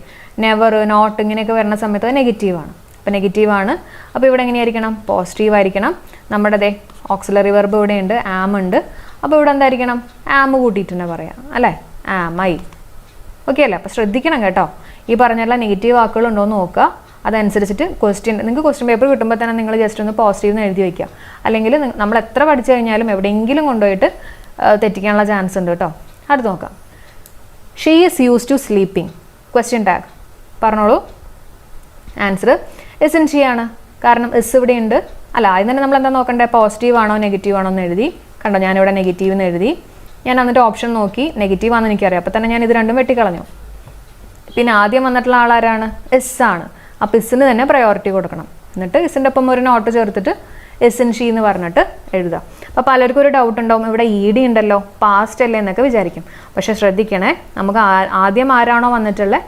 നെവർ, നോട്ട് ഇങ്ങനെയൊക്കെ വരുന്ന സമയത്ത് അത് നെഗറ്റീവാണ്. അപ്പോൾ നെഗറ്റീവാണ്. അപ്പോൾ ഇവിടെ എങ്ങനെയായിരിക്കണം? പോസിറ്റീവ് ആയിരിക്കണം. നമ്മുടെ ഓക്സിലറി വെർബ് ഇവിടെ ഉണ്ട്, ആം ഉണ്ട്. അപ്പോൾ ഇവിടെ എന്തായിരിക്കണം? ആം കൂട്ടിയിട്ട് തന്നെ പറയാം അല്ലേ? Am I. ഓക്കെ അല്ലേ? അപ്പോൾ ശ്രദ്ധിക്കണം കേട്ടോ. ഈ പറഞ്ഞുള്ള നെഗറ്റീവ് വാക്കുകളുണ്ടോ എന്ന് നോക്കുക. അതനുസരിച്ചിട്ട് നിങ്ങൾക്ക് ക്വസ്റ്റ്യൻ പേപ്പർ കിട്ടുമ്പോൾ തന്നെ നിങ്ങൾ ജസ്റ്റ് ഒന്ന് പോസിറ്റീവ് എന്ന് എഴുതി വയ്ക്കുക. അല്ലെങ്കിൽ നമ്മൾ എത്ര പഠിച്ചു കഴിഞ്ഞാലും എവിടെയെങ്കിലും കൊണ്ടുപോയിട്ട് തെറ്റിക്കാനുള്ള ചാൻസ് ഉണ്ട് കേട്ടോ. അടുത്ത് നോക്കാം. She is use to sleeping. Question tag പറഞ്ഞോളൂ. ആൻസർ ഇസിൻ ഷീ ആണ്. കാരണം ഇസ് ഇവിടെ ഉണ്ട്. അല്ല, അതിന് തന്നെ നമ്മൾ എന്താ നോക്കണ്ടേ? പോസിറ്റീവ് ആണോ നെഗറ്റീവ് ആണോ എന്ന് എഴുതി. കണ്ടോ, ഞാനിവിടെ നെഗറ്റീവ് എന്ന് എഴുതി. ഞാൻ എന്നിട്ട് ഓപ്ഷൻ നോക്കി, നെഗറ്റീവ് ആണെന്ന് എനിക്കറിയാം. അപ്പോൾ തന്നെ ഞാൻ ഇത് രണ്ടും വെട്ടിക്കളഞ്ഞു. പിന്നെ ആദ്യം വന്നിട്ടുള്ള ആളാരാണ്? എസ് ആണ്. അപ്പോൾ ഇസിന് തന്നെ പ്രയോറിറ്റി കൊടുക്കണം. എന്നിട്ട് ഇസിൻ്റെ ഒപ്പം ഒരു നോട്ട് ചേർത്തിട്ട് എസിൻ ഷീ എന്ന് പറഞ്ഞിട്ട് എഴുതാം. അപ്പോൾ പലർക്കും ഒരു ഡൗട്ട് ഉണ്ടാവും, ഇവിടെ ഇ ഡി ഉണ്ടല്ലോ, പാസ്റ്റ് അല്ലേ എന്നൊക്കെ വിചാരിക്കും. പക്ഷേ ശ്രദ്ധിക്കണേ, നമുക്ക് ആദ്യം ആരാണോ വന്നിട്ടുള്ളത്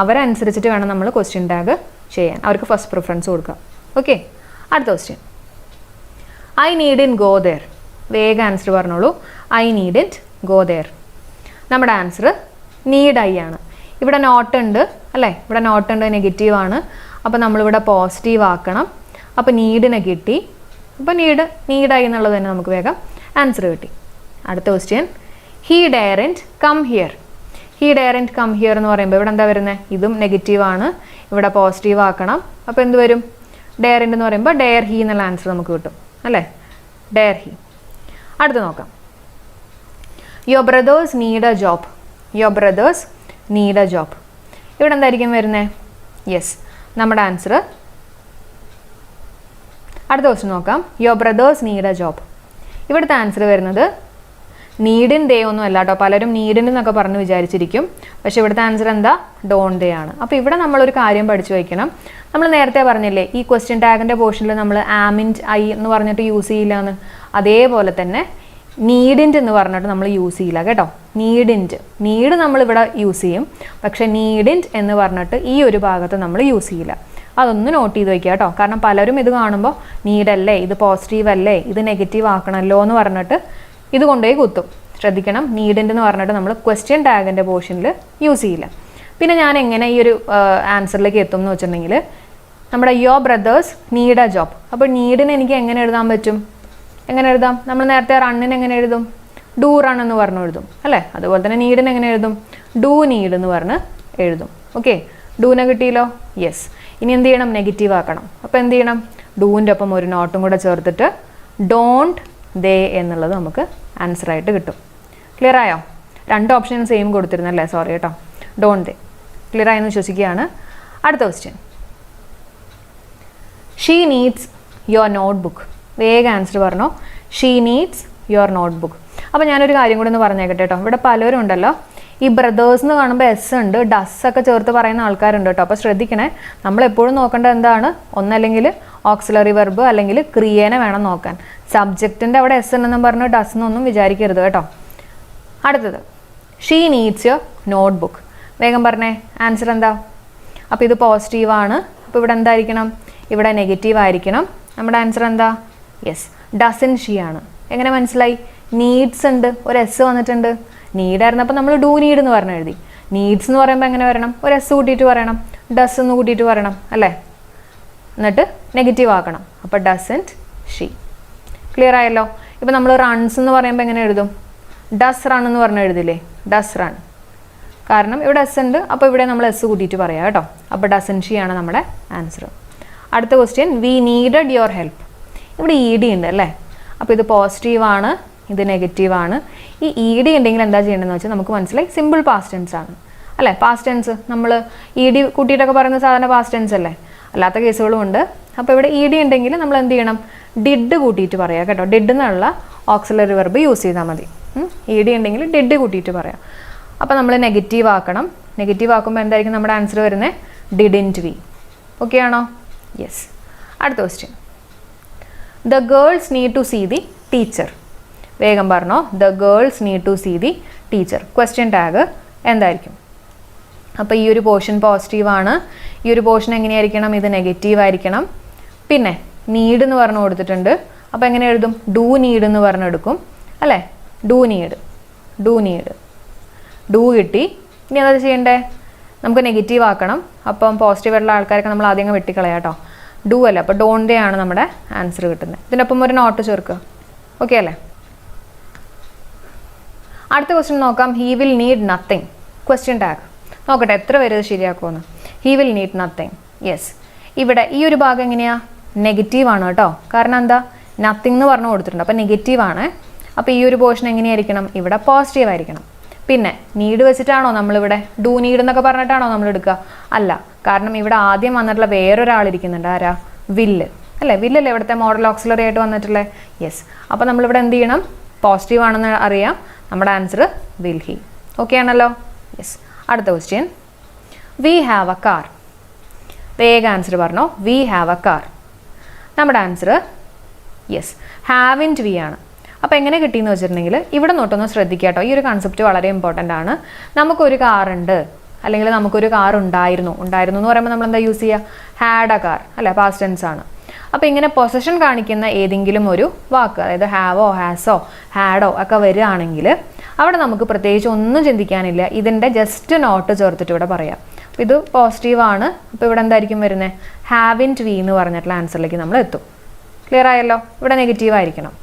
അവരനുസരിച്ചിട്ട് വേണം നമ്മൾ ക്വസ്റ്റ്യൻ ടാഗ് ചെയ്യാൻ. അവർക്ക് ഫസ്റ്റ് പ്രിഫറൻസ് കൊടുക്കാം. ഓക്കെ, അടുത്ത question. I need in go there. വേഗം ആൻസർ പറഞ്ഞോളൂ. I need it go there. നമ്മുടെ ആൻസർ നീഡ് ഐ ആണ്. ഇവിടെ നോട്ട് ഉണ്ട് അല്ലേ? ഇവിടെ നോട്ട് ഉണ്ട്, നെഗറ്റീവാണ്. അപ്പോൾ നമ്മളിവിടെ പോസിറ്റീവ് ആക്കണം. അപ്പോൾ നീഡിനെ കിട്ടി. അപ്പോൾ നീഡായി എന്നുള്ളത് തന്നെ നമുക്ക് വേഗം ആൻസർ കിട്ടി. അടുത്ത question. He daren't come here. He daren't come here എന്ന് പറയുമ്പോൾ ഇവിടെ എന്താ വരുന്നത്? ഇതും നെഗറ്റീവാണ്. ഇവിടെ പോസിറ്റീവ് ആക്കണം. അപ്പോൾ എന്ത് വരും? ഡെയറൻറ്റ് എന്ന് പറയുമ്പോൾ ഡെയർ ഹീ എന്നുള്ള ആൻസർ നമുക്ക് കിട്ടും അല്ലേ? Dare he. അടുത്ത് നോക്കാം. Your brothers need A job. Your brothers need A job. ഇവിടെ എന്തായിരിക്കും വരുന്നത്? യെസ്, നമ്മുടെ ആൻസർ. അടുത്ത ക്വസ്റ്റ്യൻ നോക്കാം. Your brothers need A job. ഇവിടുത്തെ ആൻസർ വരുന്നത് നീഡിൻ ദേ ഒന്നും അല്ല കേട്ടോ. പലരും നീഡിൻ എന്നൊക്കെ പറഞ്ഞ് വിചാരിച്ചിരിക്കും. പക്ഷേ ഇവിടുത്തെ ആൻസർ എന്താ? ഡോൺ ദേ ആണ്. അപ്പോൾ ഇവിടെ നമ്മളൊരു കാര്യം പഠിച്ചു വയ്ക്കണം. നമ്മൾ നേരത്തെ പറഞ്ഞില്ലേ, ഈ ക്വസ്റ്റ്യൻ ടാഗിൻ്റെ പോർഷനിൽ നമ്മൾ ആമിൻറ്റ് ഐ എന്ന് പറഞ്ഞിട്ട് യൂസ് ചെയ്യില്ല എന്ന്. അതേപോലെ തന്നെ നീഡിൻറ്റ് എന്ന് പറഞ്ഞിട്ട് നമ്മൾ യൂസ് ചെയ്യില്ല കേട്ടോ. നീഡ് നമ്മളിവിടെ യൂസ് ചെയ്യും. പക്ഷേ നീഡിൻറ്റ് എന്ന് പറഞ്ഞിട്ട് ഈ ഒരു ഭാഗത്ത് നമ്മൾ യൂസ് ചെയ്യില്ല. അതൊന്ന് നോട്ട് ചെയ്ത് വയ്ക്കുക കേട്ടോ. കാരണം പലരും ഇത് കാണുമ്പോൾ നീഡല്ലേ, ഇത് പോസിറ്റീവ് അല്ലേ, ഇത് നെഗറ്റീവ് ആക്കണമല്ലോ എന്ന് പറഞ്ഞിട്ട് ഇത് കൊണ്ടുപോയി കുത്തും. ശ്രദ്ധിക്കണം, നീഡിൻറ്റ് എന്ന് പറഞ്ഞിട്ട് നമ്മൾ ക്വസ്റ്റ്യൻ ടാഗിൻ്റെ പോർഷനിൽ യൂസ് ചെയ്യില്ല. പിന്നെ ഞാൻ എങ്ങനെ ഈ ഒരു ആൻസറിലേക്ക് എത്തും എന്ന് വെച്ചിട്ടുണ്ടെങ്കിൽ, നമ്മുടെ your brothers need A job. അപ്പോൾ നീഡിന് എനിക്ക് എങ്ങനെ എഴുതാൻ പറ്റും? എങ്ങനെ എഴുതാം? നമ്മൾ നേരത്തെ റണ്ണിന് എങ്ങനെ എഴുതും? ഡൂ റൺ എന്ന് പറഞ്ഞ് എഴുതും അല്ലേ? അതുപോലെ തന്നെ നീഡിന് എങ്ങനെ എഴുതും? ഡൂ നീഡ് എന്ന് പറഞ്ഞ് എഴുതും. ഓക്കെ, ഡൂനെ കിട്ടിയല്ലോ. യെസ്. ഇനി എന്ത് ചെയ്യണം? നെഗറ്റീവ് ആക്കണം. അപ്പോൾ എന്ത് ചെയ്യണം? ഡൂവിൻ്റെ ഒപ്പം ഒരു നോട്ടും കൂടെ ചേർത്തിട്ട് ഡോണ്ട് ദേ എന്നുള്ളത് നമുക്ക് ആൻസറായിട്ട് കിട്ടും. ക്ലിയർ ആയോ? രണ്ട് ഓപ്ഷനും സെയിം കൊടുത്തിരുന്നല്ലേ? സോറി കേട്ടോ. Don't they. ക്ലിയർ ആയെന്ന് വിശ്വസിക്കുകയാണ്. അടുത്ത question. She needs your note book. വേഗം ആൻസർ പറഞ്ഞോ. She needs your note book. അപ്പോൾ ഞാനൊരു കാര്യം കൂടി ഒന്ന് പറഞ്ഞേക്കട്ടെ കേട്ടോ. ഇവിടെ പലരും ഉണ്ടല്ലോ, ഈ ബ്രദേഴ്സ് എന്ന് കാണുമ്പോൾ എസ് ഉണ്ട്, ഡസ് ഒക്കെ ചേർത്ത് പറയുന്ന ആൾക്കാരുണ്ട് കേട്ടോ. അപ്പോൾ ശ്രദ്ധിക്കണേ, നമ്മളെപ്പോഴും നോക്കേണ്ടത് എന്താണ്? ഒന്നല്ലെങ്കിൽ ഓക്സിലറി വെർബ് അല്ലെങ്കിൽ ക്രിയേനെ വേണം നോക്കാൻ. സബ്ജക്റ്റിൻ്റെ അവിടെ എസ് എന്നും പറഞ്ഞ് ഡസ് എന്നൊന്നും വിചാരിക്കരുത് കേട്ടോ. അടുത്തത്, she needs your note book. വേഗം പറഞ്ഞേ, ആൻസർ എന്താ? അപ്പോൾ ഇത് പോസിറ്റീവാണ്. അപ്പോൾ ഇവിടെ എന്തായിരിക്കണം? ഇവിടെ നെഗറ്റീവ് ആയിരിക്കണം. നമ്മുടെ ആൻസർ എന്താ? യെസ്, ഡസൻ ഷീ ആണ്. എങ്ങനെ മനസ്സിലായി? നീഡ്സ് ഉണ്ട്, ഒരു എസ് വന്നിട്ടുണ്ട്. നീഡായിരുന്നപ്പോൾ നമ്മൾ ഡൂ നീഡ് എന്ന് പറഞ്ഞ് എഴുതി. നീഡ്സ് എന്ന് പറയുമ്പോൾ എങ്ങനെ വരണം? ഒരു എസ് കൂട്ടിയിട്ട് പറയണം, ഡസ് എന്ന് കൂട്ടിയിട്ട് പറയണം അല്ലേ? എന്നിട്ട് നെഗറ്റീവ് ആക്കണം. അപ്പോൾ ഡസൻറ്റ് ഷീ. ക്ലിയർ ആയല്ലോ? ഇപ്പോൾ നമ്മൾ റൺസ് എന്ന് പറയുമ്പോൾ എങ്ങനെ എഴുതും? ഡസ് റൺ എന്ന് പറഞ്ഞ് എഴുതില്ലേ, ഡസ് റൺ. കാരണം ഇവിടെ എസ് ഉണ്ട്, അപ്പോൾ ഇവിടെ നമ്മൾ എസ് കൂട്ടിയിട്ട് പറയാം കേട്ടോ. അപ്പോൾ ഡസൻ ഷീ ആണ് നമ്മുടെ ആൻസർ. അടുത്ത question, V needed your help. ഇവിടെ ഇ ഡി ഉണ്ട് അല്ലേ, അപ്പോൾ ഇത് പോസിറ്റീവാണ്, ഇത് നെഗറ്റീവാണ്. ഈ ഇ ഡി ഉണ്ടെങ്കിൽ എന്താ ചെയ്യേണ്ടതെന്ന് വെച്ചാൽ നമുക്ക് മനസ്സിലായി, സിമ്പിൾ പാസ്റ്റ് ടെൻസ് ആണ് അല്ലേ. പാസ്റ്റ് ടെൻസ് നമ്മൾ ഇ ഡി കൂട്ടിയിട്ടൊക്കെ പറയുന്ന സാധാരണ പാസ്റ്റ് ടെൻസ് അല്ലേ, അല്ലാത്ത കേസുകളും ഉണ്ട്. അപ്പോൾ ഇവിടെ ഇ ഡി ഉണ്ടെങ്കിൽ നമ്മൾ എന്ത് ചെയ്യണം, ഡിഡ് കൂട്ടിയിട്ട് പറയാം കേട്ടോ. ഡിഡ് എന്നുള്ള ഓക്സിലറി വെർബ് യൂസ് ചെയ്താൽ മതി. ഇ ഡി ഉണ്ടെങ്കിൽ ഡിഡ് കൂട്ടിയിട്ട് പറയാം. അപ്പോൾ നമ്മൾ നെഗറ്റീവ് ആക്കണം. നെഗറ്റീവ് ആക്കുമ്പോൾ എന്തായിരിക്കും നമ്മുടെ ആൻസർ വരുന്നത്, ഡിഡിൻറ്റ് വി. ഓക്കെ ആണോ? യെസ്. അടുത്ത question, the girls need to see the teacher. വേഗം പറഞ്ഞോ, the girls need to see the teacher. Question tag എന്തായിരിക്കും? അപ്പോൾ ഈ ഒരു പോർഷൻ പോസിറ്റീവാണ്, ഈ ഒരു പോർഷൻ എങ്ങനെയായിരിക്കണം, ഇത് നെഗറ്റീവ് ആയിരിക്കണം. പിന്നെ നീഡ് എന്ന് പറഞ്ഞു കൊടുത്തിട്ടുണ്ട്, അപ്പോൾ എങ്ങനെ എഴുതും, ഡു നീഡ് എന്ന് പറഞ്ഞെടുക്കും അല്ലേ. Do need, do need, do കിട്ടി. ഇനി എന്താ ചെയ്യണ്ടേ, നമുക്ക് നെഗറ്റീവ് ആക്കണം. അപ്പം പോസിറ്റീവ് ആയിട്ടുള്ള ആൾക്കാരൊക്കെ നമ്മൾ ആദ്യം വെട്ടിക്കളയാം കേട്ടോ. ഡു അല്ല, അപ്പോൾ ഡോണ്ടേ ആണ് നമ്മുടെ ആൻസർ കിട്ടുന്നത്. ഇതിനൊപ്പം ഒരു നോട്ട് ചേർക്കുക. ഓക്കെ അല്ലേ? അടുത്ത ക്വസ്റ്റ്യൻ നോക്കാം, he will need nothing. Question tag നോക്കട്ടെ എത്ര പേര് ഇത് ശരിയാക്കുമെന്ന്. He will need nothing. Yes, ഇവിടെ ഈ ഒരു ഭാഗം എങ്ങനെയാണ്, നെഗറ്റീവാണ് കേട്ടോ. കാരണം എന്താ, നത്തിങ് എന്ന് പറഞ്ഞു കൊടുത്തിട്ടുണ്ട്, അപ്പോൾ നെഗറ്റീവാണ്. അപ്പോൾ ഈ ഒരു പോർഷൻ എങ്ങനെയായിരിക്കണം, ഇവിടെ പോസിറ്റീവ് ആയിരിക്കണം. പിന്നെ നീഡ് വെച്ചിട്ടാണോ നമ്മളിവിടെ ഡു നീഡ് എന്നൊക്കെ പറഞ്ഞിട്ടാണോ നമ്മൾ എടുക്കുക? അല്ല, കാരണം ഇവിടെ ആദ്യം വന്നിട്ടുള്ള വേറൊരാളിരിക്കുന്നുണ്ട്. ആരാ? വില്ല് അല്ലേ. വില്ലല്ലേ ഇവിടുത്തെ മോഡൽ ഓക്സിലറി ആയിട്ട് വന്നിട്ടുള്ളത്. യെസ്, അപ്പോൾ നമ്മളിവിടെ എന്ത് ചെയ്യണം, പോസിറ്റീവ് ആണെന്ന് അറിയാം. നമ്മുടെ ആൻസർ വിൽ ഹി. ഓക്കെ ആണല്ലോ? യെസ്. അടുത്ത question, we have A car. വേഗം ആൻസർ പറഞ്ഞോ, വി ഹാവ് എ കാർ. നമ്മുടെ ആൻസർ യെസ്, ഹാവിൻറ്റ് വി ആണ്. അപ്പോൾ എങ്ങനെ കിട്ടിയെന്ന് വെച്ചിട്ടുണ്ടെങ്കിൽ ഇവിടെ നോട്ടൊന്ന് ശ്രദ്ധിക്കുക കേട്ടോ. ഈ ഒരു കൺസെപ്റ്റ് വളരെ ഇമ്പോർട്ടൻ്റ് ആണ്. നമുക്കൊരു കാറുണ്ട്, അല്ലെങ്കിൽ നമുക്കൊരു കാർ ഉണ്ടായിരുന്നു. ഉണ്ടായിരുന്നു എന്ന് പറയുമ്പോൾ നമ്മൾ എന്താ യൂസ് ചെയ്യുക, ഹാഡ് എ കാർ അല്ലേ, പാസ്റ്റ് ടെൻസ് ആണ്. അപ്പോൾ ഇങ്ങനെ പൊസഷൻ കാണിക്കുന്ന ഏതെങ്കിലും ഒരു വാക്ക്, അതായത് ഹാവോ ഹാസോ ഹാഡോ ഒക്കെ വരികയാണെങ്കിൽ അവിടെ നമുക്ക് പ്രത്യേകിച്ച് ഒന്നും ചിന്തിക്കാനില്ല. ഇതിൻ്റെ ജസ്റ്റ് നോട്ട് ചേർത്തിട്ട് ഇവിടെ പറയാം. അപ്പോൾ ഇത് പോസിറ്റീവാണ്, അപ്പോൾ ഇവിടെ എന്തായിരിക്കും വരുന്നത്, ഹാവിൻറ്റ് വി എന്ന് പറഞ്ഞിട്ടുള്ള ആൻസറിലേക്ക് നമ്മൾ എത്തും. ക്ലിയർ ആയല്ലോ? ഇവിടെ നെഗറ്റീവ് ആയിരിക്കണം.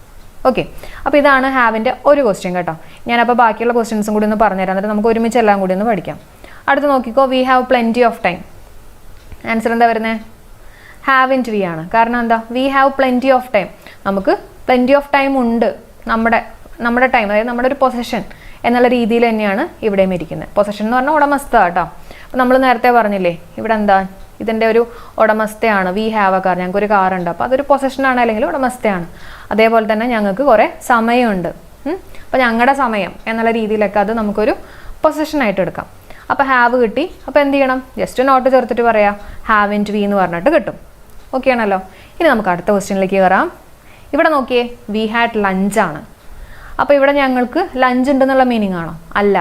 ഓക്കെ, അപ്പോൾ ഇതാണ് ഹാവിൻ്റെ ഒരു ക്വസ്റ്റ്യൻ കേട്ടോ. ഞാനപ്പോൾ ബാക്കിയുള്ള ക്വസ്റ്റ്യൻസും കൂടി ഒന്ന് പറഞ്ഞുതരാം, എന്നിട്ട് നമുക്ക് ഒരുമിച്ച് എല്ലാം കൂടി ഒന്ന് പഠിക്കാം. അടുത്ത് നോക്കിക്കോ, we have plenty of time. Answer എന്താ വരുന്നത്, ഹാവിൻറ്റ് വി ആണ്. കാരണം എന്താ, we have plenty of time. നമുക്ക് പ്ലെൻറ്റി ഓഫ് ടൈം ഉണ്ട്. നമ്മുടെ ടൈം, അതായത് നമ്മുടെ ഒരു പൊസഷൻ എന്നുള്ള രീതിയിൽ തന്നെയാണ് ഇവിടെയും ഇരിക്കുന്നത്. പൊസഷൻ എന്ന് പറഞ്ഞാൽ ഉടമസ്ഥ കേട്ടോ. അപ്പോൾ നമ്മൾ നേരത്തെ പറഞ്ഞില്ലേ, ഇവിടെ എന്താ, ഇതിൻ്റെ ഒരു ഉടമസ്ഥയാണ്. വി ഹാവ് എ കാർ, ഞങ്ങൾക്കൊരു കാറുണ്ട്, അപ്പോൾ അതൊരു പൊസഷനാണ് അല്ലെങ്കിൽ ഉടമസ്ഥയാണ്. അതേപോലെ തന്നെ ഞങ്ങൾക്ക് കുറേ സമയമുണ്ട്. അപ്പോൾ ഞങ്ങളുടെ സമയം എന്നുള്ള രീതിയിലൊക്കെ അത് നമുക്കൊരു പൊസഷനായിട്ട് എടുക്കാം. അപ്പോൾ ഹാവ് കിട്ടി. അപ്പോൾ എന്ത് ചെയ്യണം, ജസ്റ്റ് നോട്ട് ചേർത്തിട്ട് പറയാം, ഹാവിൻറ്റ് വി എന്ന് പറഞ്ഞിട്ട് കിട്ടും. ഓക്കെ ആണല്ലോ? ഇനി നമുക്ക് അടുത്ത ക്വസ്റ്റ്യനിലേക്ക് കയറാം. ഇവിടെ നോക്കിയേ, വി ഹാഡ് ലഞ്ചാണ്. അപ്പോൾ ഇവിടെ ഞങ്ങൾക്ക് ലഞ്ച് ഉണ്ടെന്നുള്ള മീനിങ് ആണോ? അല്ല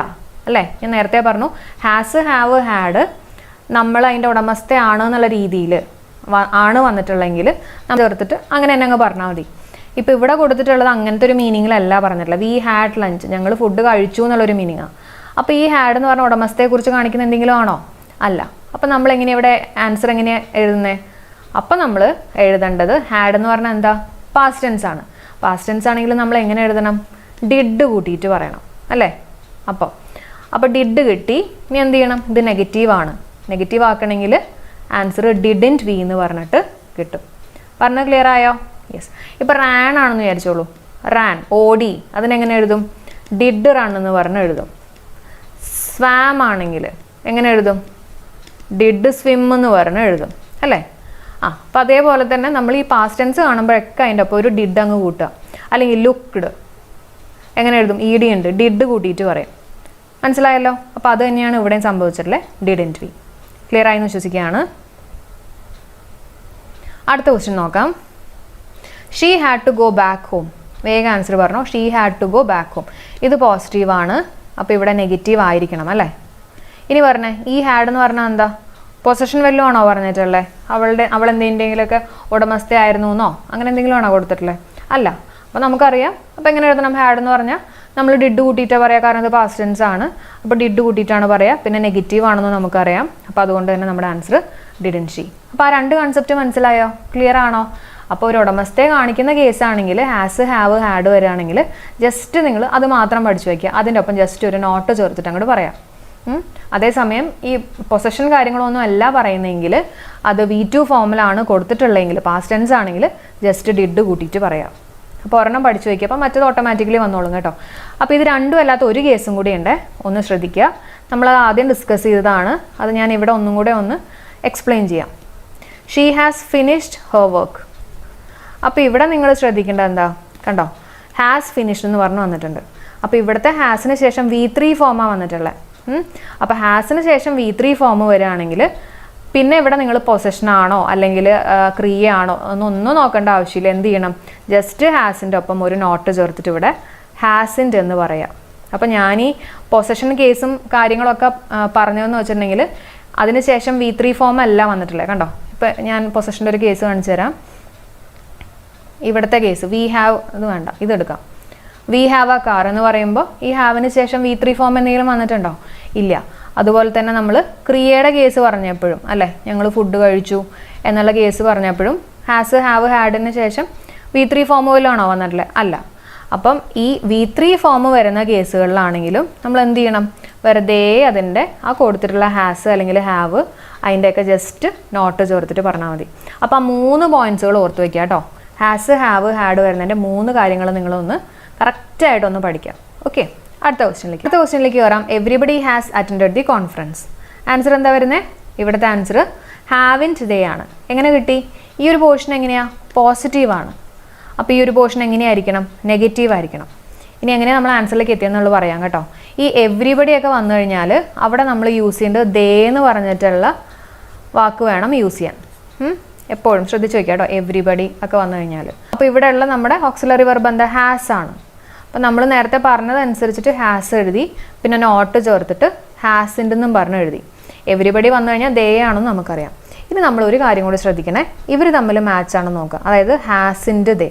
അല്ലേ. ഞാൻ നേരത്തെ പറഞ്ഞു, ഹാസ് ഹാവ് ഹാഡ് നമ്മൾ അതിൻ്റെ ഉടമസ്ഥയാണ് എന്നുള്ള രീതിയിൽ ആണ് വന്നിട്ടുള്ളെങ്കിൽ നമ്മൾ ചേർത്തിട്ട് അങ്ങനെ തന്നെ അങ്ങ് പറഞ്ഞാൽ മതി. ഇപ്പോൾ ഇവിടെ കൊടുത്തിട്ടുള്ളത് അങ്ങനത്തെ ഒരു മീനിങ്ങിലല്ല പറഞ്ഞിട്ടുള്ളത്. വി ഹാഡ് ലഞ്ച്, ഞങ്ങൾ ഫുഡ് കഴിച്ചു എന്നുള്ളൊരു മീനിങ്ങാണ്. അപ്പോൾ ഈ ഹാഡ് എന്ന് പറഞ്ഞ ഉടമസ്ഥയെക്കുറിച്ച് കാണിക്കുന്ന എന്തെങ്കിലും ആണോ? അല്ല. അപ്പോൾ നമ്മളെങ്ങനെ ഇവിടെ ആൻസർ എങ്ങനെയാണ് എഴുതുന്നത്? അപ്പോൾ നമ്മൾ എഴുതേണ്ടത് ഹാഡ് എന്ന് പറഞ്ഞാൽ എന്താ, പാസ്റ്റ് ടെൻസ് ആണ്. പാസ്റ്റ് ടെൻസ് ആണെങ്കിൽ നമ്മൾ എങ്ങനെ എഴുതണം, ഡിഡ് കൂട്ടിയിട്ട് പറയണം അല്ലേ. അപ്പോൾ ഡിഡ് കിട്ടി. ഇനി എന്ത് ചെയ്യണം, ഇത് നെഗറ്റീവാണ്. നെഗറ്റീവ് ആക്കണമെങ്കിൽ ആൻസർ ഡിഡിൻറ്റ് വി എന്ന് പറഞ്ഞിട്ട് കിട്ടും. പറഞ്ഞത് ക്ലിയർ ആയോ? യെസ്. ഇപ്പോൾ റാൻ ആണെന്ന് വിചാരിച്ചോളൂ. റാൻ, ഓടി, അതിനെങ്ങനെ എഴുതും, ഡിഡ് റൺ എന്ന് പറഞ്ഞ് എഴുതും. സ്വാം ആണെങ്കിൽ എങ്ങനെ എഴുതും, ഡിഡ് സ്വിം എന്ന് പറഞ്ഞ് എഴുതും അല്ലേ. അപ്പോൾ അതേപോലെ തന്നെ നമ്മൾ ഈ പാസ്റ്റ് ടെൻസ് കാണുമ്പോഴൊക്കെ അതിൻ്റെ ഒപ്പം ഒരു ഡിഡ് അങ്ങ് കൂട്ടുക. അല്ലെങ്കിൽ ലുക്ക്ഡ് എങ്ങനെ എഴുതും, ഇ ഡി ഉണ്ട്, ഡിഡ് കൂട്ടിയിട്ട് പറയും. മനസ്സിലായല്ലോ? അപ്പോൾ അത് തന്നെയാണ് ഇവിടെയും സംഭവിച്ചിട്ടുള്ളത്, ഡിഡിൻറ്റ് വി. ക്ലിയർ ആയി എന്ന് വിശ്വസിക്കുകയാണ്. അടുത്ത ക്വസ്റ്റ്യൻ നോക്കാം. She had to go back home. വേഗം ആൻസർ പറഞ്ഞോ, she had to go back home. ഇത് പോസിറ്റീവാണ്, അപ്പോൾ ഇവിടെ നെഗറ്റീവ് ആയിരിക്കണം അല്ലേ. ഇനി പറഞ്ഞേ, ഈ ഹാഡ് എന്ന് പറഞ്ഞാൽ എന്താ, പൊസഷൻ വല്ലതും ആണോ പറഞ്ഞിട്ടുള്ളത്? അവളെന്തെങ്കിലുമൊക്കെ ഉടമസ്ഥയായിരുന്നു എന്നോ അങ്ങനെ എന്തെങ്കിലും ആണോ കൊടുത്തിട്ടുള്ളത്? അല്ല. അപ്പോൾ നമുക്കറിയാം. അപ്പോൾ എങ്ങനെ എഴുതണം, ഹാഡ് എന്ന് പറഞ്ഞാൽ നമ്മൾ ഡിഡ് കൂട്ടിയിട്ടാണ് പറയുക, കാരണം ഇത് പാസ്റ്റ് ടെൻസ് ആണ്. അപ്പോൾ ഡിഡ് കൂട്ടിയിട്ടാണ് പറയുക. പിന്നെ നെഗറ്റീവ് ആണെന്ന് നമുക്കറിയാം. അപ്പോൾ അതുകൊണ്ട് തന്നെ നമ്മുടെ ആൻസർ ഡിഡിൻറ്റ് ഷീ. അപ്പോൾ ആ രണ്ട് കൺസെപ്റ്റ് മനസ്സിലായോ? ക്ലിയർ ആണോ? അപ്പോൾ ഒരു ഉടമസ്ഥയെ കാണിക്കുന്ന കേസാണെങ്കിൽ ഹാസ് ഹാവ് ഹാഡ് വരികയാണെങ്കിൽ ജസ്റ്റ് നിങ്ങൾ അത് മാത്രം പഠിച്ചു വയ്ക്കുക. അതിൻ്റെ ഒപ്പം ജസ്റ്റ് ഒരു നോട്ട് ചേർത്തിട്ട് അങ്ങോട്ട് പറയാം. അതേസമയം ഈ പൊസഷൻ കാര്യങ്ങളൊന്നും അല്ല പറയുന്നതെങ്കിൽ അത് V2 ഫോമിലാണ് കൊടുത്തിട്ടുള്ളതെങ്കിൽ പാസ്റ്റ് ടെൻസ് ആണെങ്കിൽ ജസ്റ്റ് ഡിഡ് കൂട്ടിയിട്ട് പറയാം. അപ്പോൾ ഒരെണ്ണം പഠിച്ചു വയ്ക്കുക. അപ്പോൾ മറ്റത് ഓട്ടോമാറ്റിക്കലി വന്നോളും കേട്ടോ. അപ്പോൾ ഇത് രണ്ടും അല്ലാത്ത ഒരു കേസും കൂടി ഉണ്ട്, ഒന്ന് ശ്രദ്ധിക്കുക. നമ്മളത് ആദ്യം ഡിസ്കസ് ചെയ്തതാണ്, അത് ഞാൻ ഇവിടെ ഒന്നും കൂടെ ഒന്ന് എക്സ്പ്ലെയിൻ ചെയ്യാം. She has finished her work. അപ്പോൾ ഇവിടെ നിങ്ങൾ ശ്രദ്ധിക്കേണ്ടത് എന്താ, കണ്ടോ ഹാസ് ഫിനിഷ്ഡ് എന്ന് പറഞ്ഞു വന്നിട്ടുണ്ട്. അപ്പോൾ ഇവിടുത്തെ ഹാസിന് ശേഷം V3 ഫോമാണ് വന്നിട്ടുള്ളത്. അപ്പോൾ ഹാസിന് ശേഷം V3 ഫോം വരികയാണെങ്കിൽ പിന്നെ ഇവിടെ നിങ്ങൾ പൊസഷനാണോ അല്ലെങ്കിൽ ക്രിയയാണോ ഒന്നും നോക്കേണ്ട ആവശ്യമില്ല. എന്ത് ചെയ്യണം, ജസ്റ്റ് ഹാസിൻ്റെ ഒപ്പം ഒരു നോട്ട് ചേർത്തിട്ട് ഇവിടെ ഹാസിൻ്റെ എന്ന് പറയാം. അപ്പം ഞാൻ ഈ പൊസഷൻ കേസും കാര്യങ്ങളൊക്കെ പറഞ്ഞതെന്ന് വെച്ചിട്ടുണ്ടെങ്കിൽ അതിന് ശേഷം V3 ഫോം അല്ല വന്നിട്ടില്ലേ, കണ്ടോ. ഇപ്പം ഞാൻ പൊസഷൻ്റെ ഒരു കേസ് കാണിച്ചു തരാം. ഇവിടുത്തെ കേസ് വി ഹാവ്, ഇത് വേണ്ട, ഇതെടുക്കാം. വി ഹാവ് എ കാർ എന്ന് പറയുമ്പോൾ ഈ ഹാവിന് ശേഷം V3 ഫോം എന്തെങ്കിലും വന്നിട്ടുണ്ടോ, ഇല്ല. അതുപോലെ തന്നെ നമ്മൾ ക്രിയയുടെ കേസ് പറഞ്ഞപ്പോഴും അല്ലേ, ഞങ്ങൾ ഫുഡ് കഴിച്ചു എന്നുള്ള കേസ് പറഞ്ഞപ്പോഴും ഹാസ് ഹാവ് ഹാഡിന് ശേഷം V3 ഫോം പോലാണോ വന്നിട്ടില്ലേ, അല്ല. അപ്പം ഈ V3 ഫോം വരുന്ന കേസുകളിലാണെങ്കിലും നമ്മൾ എന്ത് ചെയ്യണം, വെറുതെ അതിൻ്റെ ആ കൊടുത്തിട്ടുള്ള ഹാസ് അല്ലെങ്കിൽ ഹാവ് അതിൻ്റെയൊക്കെ ജസ്റ്റ് നോട്ട് ചേർത്തിട്ട് പറഞ്ഞാൽ മതി. അപ്പോൾ ആ 3 പോയിന്റ്സുകൾ ഓർത്ത് വയ്ക്കുക കേട്ടോ. ഹാസ് ഹാവ് ഹാഡ് വരുന്നതിൻ്റെ 3 കാര്യങ്ങൾ നിങ്ങളൊന്ന് കറക്റ്റായിട്ടൊന്ന് പഠിക്കാം. ഓക്കെ, അടുത്ത ക്വസ്റ്റ്യനിലേക്ക് വരാം. Everybody has attended the conference. Answer എന്താ വരുന്നത്, ഇവിടുത്തെ ആൻസർ ഹാവിൻറ്റ് ദേ ആണ്. എങ്ങനെ കിട്ടി, ഈ ഒരു പോർഷൻ എങ്ങനെയാണ്, പോസിറ്റീവാണ്. അപ്പോൾ ഈ ഒരു പോർഷൻ എങ്ങനെയായിരിക്കണം, നെഗറ്റീവ് ആയിരിക്കണം. ഇനി എങ്ങനെയാണ് നമ്മൾ ആൻസറിലേക്ക് എത്തിയെന്നുള്ളത് പറയാം കേട്ടോ. ഈ എവ്രിബഡി ഒക്കെ വന്നു കഴിഞ്ഞാൽ അവിടെ നമ്മൾ യൂസ് ചെയ്യേണ്ടത് ദേ എന്ന് പറഞ്ഞിട്ടുള്ള വാക്ക് വേണം യൂസ് ചെയ്യാൻ. എപ്പോഴും ശ്രദ്ധിച്ച് വയ്ക്കുക കേട്ടോ, എവ്രിബഡി ഒക്കെ വന്നു കഴിഞ്ഞാൽ. അപ്പോൾ ഇവിടെയുള്ള നമ്മുടെ ഓക്സിലറി വെർബ് എന്താ, ഹാസ് ആണ്. അപ്പോൾ നമ്മൾ നേരത്തെ പറഞ്ഞതനുസരിച്ചിട്ട് ഹാസ് എഴുതി, പിന്നെ നോട്ട് ചേർത്തിട്ട് ഹാസിൻ്റെ എന്നും പറഞ്ഞ് എഴുതി. എവരിബഡി വന്നു കഴിഞ്ഞാൽ ദേ ആണെന്ന് നമുക്കറിയാം. ഇനി നമ്മൾ ഒരു കാര്യം കൂടി ശ്രദ്ധിക്കണേ, ഇവർ തമ്മിൽ മാച്ച് ആണെന്ന് നോക്കുക. അതായത് ഹാസിൻ്റെ ദേ,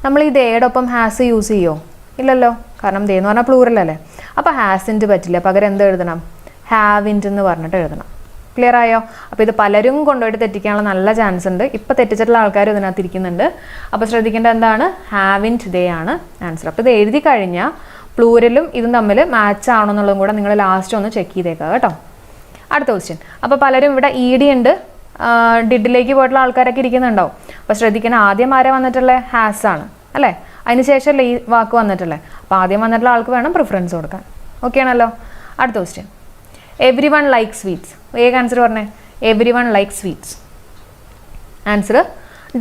നമ്മൾ ഈ ദേയുടെ ഒപ്പം ഹാസ് യൂസ് ചെയ്യുമോ, ഇല്ലല്ലോ, കാരണം ദേ എന്ന് പറഞ്ഞാൽ പ്ലൂറൽ അല്ലേ. അപ്പോൾ ഹാസിൻ്റെ പറ്റില്ല, പകരം എന്ത് എഴുതണം, ഹാവിൻറ്റ് എന്ന് പറഞ്ഞിട്ട് എഴുതണം. ക്ലിയർ ആയോ? അപ്പോൾ ഇത് പലരും കൊണ്ടുപോയിട്ട് തെറ്റിക്കാനുള്ള നല്ല ചാൻസ് ഉണ്ട്. ഇപ്പോൾ തെറ്റിച്ചിട്ടുള്ള ആൾക്കാർ ഇതിനകത്ത് ഇരിക്കുന്നുണ്ട്. അപ്പോൾ ശ്രദ്ധിക്കേണ്ടത് എന്താണ്, ഹാവിൻറ്റ് ദേ ആണ് ആൻസർ. അപ്പോൾ ഇത് എഴുതി കഴിഞ്ഞാൽ പ്ലൂരലും ഇതും തമ്മിൽ മാച്ച് ആണോ എന്നുള്ളതും കൂടെ നിങ്ങൾ ലാസ്റ്റ് ഒന്ന് ചെക്ക് ചെയ്തേക്കുക കേട്ടോ. അടുത്ത ക്വസ്റ്റ്യൻ. അപ്പോൾ പലരും ഇവിടെ ED ഉണ്ട്, ഡിഡിലേക്ക് പോയിട്ടുള്ള ആൾക്കാരൊക്കെ ഇരിക്കുന്നുണ്ടാവും. അപ്പോൾ ശ്രദ്ധിക്കണം, ആദ്യം ആരെ വന്നിട്ടുള്ളത്, ഹാസ് ആണ് അല്ലേ, അതിന് ശേഷമല്ലേ ഈ വാക്ക് വന്നിട്ടുള്ളത്. അപ്പോൾ ആദ്യം വന്നിട്ടുള്ള ആൾക്ക് വേണം പ്രിഫറൻസ് കൊടുക്കാൻ. ഓക്കെ ആണല്ലോ. അടുത്ത question. Every one like sweets. ഏക ആൻസർ പറഞ്ഞേ, every one like sweets. Answer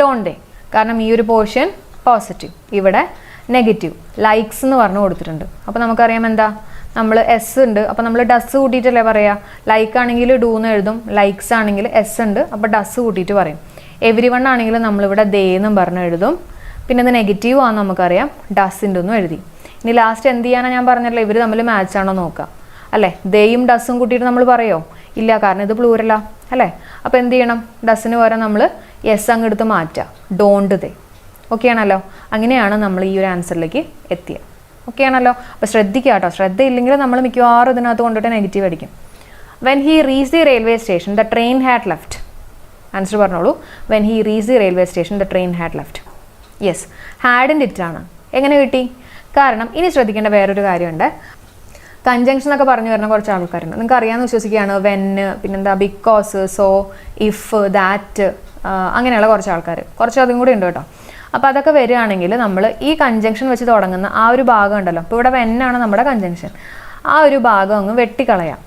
don't ദേ, കാരണം ഈ ഒരു പോർഷൻ പോസിറ്റീവ്, ഇവിടെ നെഗറ്റീവ്. ലൈക്സ് എന്ന് പറഞ്ഞു കൊടുത്തിട്ടുണ്ട്. അപ്പോൾ നമുക്കറിയാം എന്താ, നമ്മൾ എസ് ഉണ്ട്, അപ്പോൾ നമ്മൾ ഡസ് കൂട്ടിയിട്ടല്ലേ പറയുക. ലൈക്ക് ആണെങ്കിൽ ഡൂ എന്ന് എഴുതും, ലൈക്സ് ആണെങ്കിൽ എസ് ഉണ്ട്, അപ്പോൾ ഡസ് കൂട്ടിയിട്ട് പറയും. എവ്രി വൺ ആണെങ്കിൽ നമ്മളിവിടെ ദേ എന്നും പറഞ്ഞ് എഴുതും. പിന്നെ ഇത് നെഗറ്റീവ് ആണെന്ന് നമുക്കറിയാം, ഡസിൻ്റെ ഒന്നും എഴുതി. ഇനി ലാസ്റ്റ് എന്ത് ചെയ്യാനാണ് ഞാൻ പറഞ്ഞല്ലോ, ഇവർ തമ്മിൽ മാച്ച് ആണോ നോക്കുക അല്ലേ. ദേയും ഡസ്സും കൂട്ടിയിട്ട് നമ്മൾ പറയുമോ, ഇല്ല, കാരണം ഇത് പ്ലൂരലാ അല്ലേ. അപ്പോൾ എന്ത് ചെയ്യണം, ഡസ്സിന് പകരം നമ്മൾ എസ് അങ്ങ് എടുത്ത് മാറ്റുക, ഡോണ്ട് ദേ. ഓക്കെ ആണല്ലോ. അങ്ങനെയാണ് നമ്മൾ ഈ ഒരു ആൻസറിലേക്ക് എത്തിയത്. ഓക്കെ ആണല്ലോ. അപ്പോൾ ശ്രദ്ധിക്കുക കേട്ടോ, ശ്രദ്ധയില്ലെങ്കിൽ നമ്മൾ മിക്കവാറും ഇതിനകത്ത് കൊണ്ടിട്ട് നെഗറ്റീവ് അടിക്കും. When he reach the railway station the train had left. Answer പറഞ്ഞോളൂ. When he reach the railway station the train had left. Yes, ഹാഡിൻ്റെ ഇറ്റാണ്. എങ്ങനെ കിട്ടി, കാരണം ഇനി ശ്രദ്ധിക്കേണ്ട വേറൊരു കാര്യമുണ്ട്. കൺജങ്ഷൻ ഒക്കെ പറഞ്ഞു വരുന്ന കുറച്ച് ആൾക്കാരുണ്ട്, നിങ്ങൾക്ക് അറിയാമെന്ന് വിശ്വസിക്കുകയാണ്. വെന്ന്, പിന്നെന്താ ബിക്കോസ്, സോ, ഇഫ്, ദാറ്റ്, അങ്ങനെയുള്ള കുറച്ച് ആൾക്കാർ, കുറച്ചധികം കൂടി ഉണ്ട് കേട്ടോ. അപ്പോൾ അതൊക്കെ വരികയാണെങ്കിൽ നമ്മൾ ഈ കൺജങ്ഷൻ വെച്ച് തുടങ്ങുന്ന ആ ഒരു ഭാഗം ഉണ്ടല്ലോ, ഇപ്പോൾ ഇവിടെ വെന്നാണ് നമ്മുടെ കൺജങ്ഷൻ, ആ ഒരു ഭാഗം അങ്ങ് വെട്ടിക്കളയാം.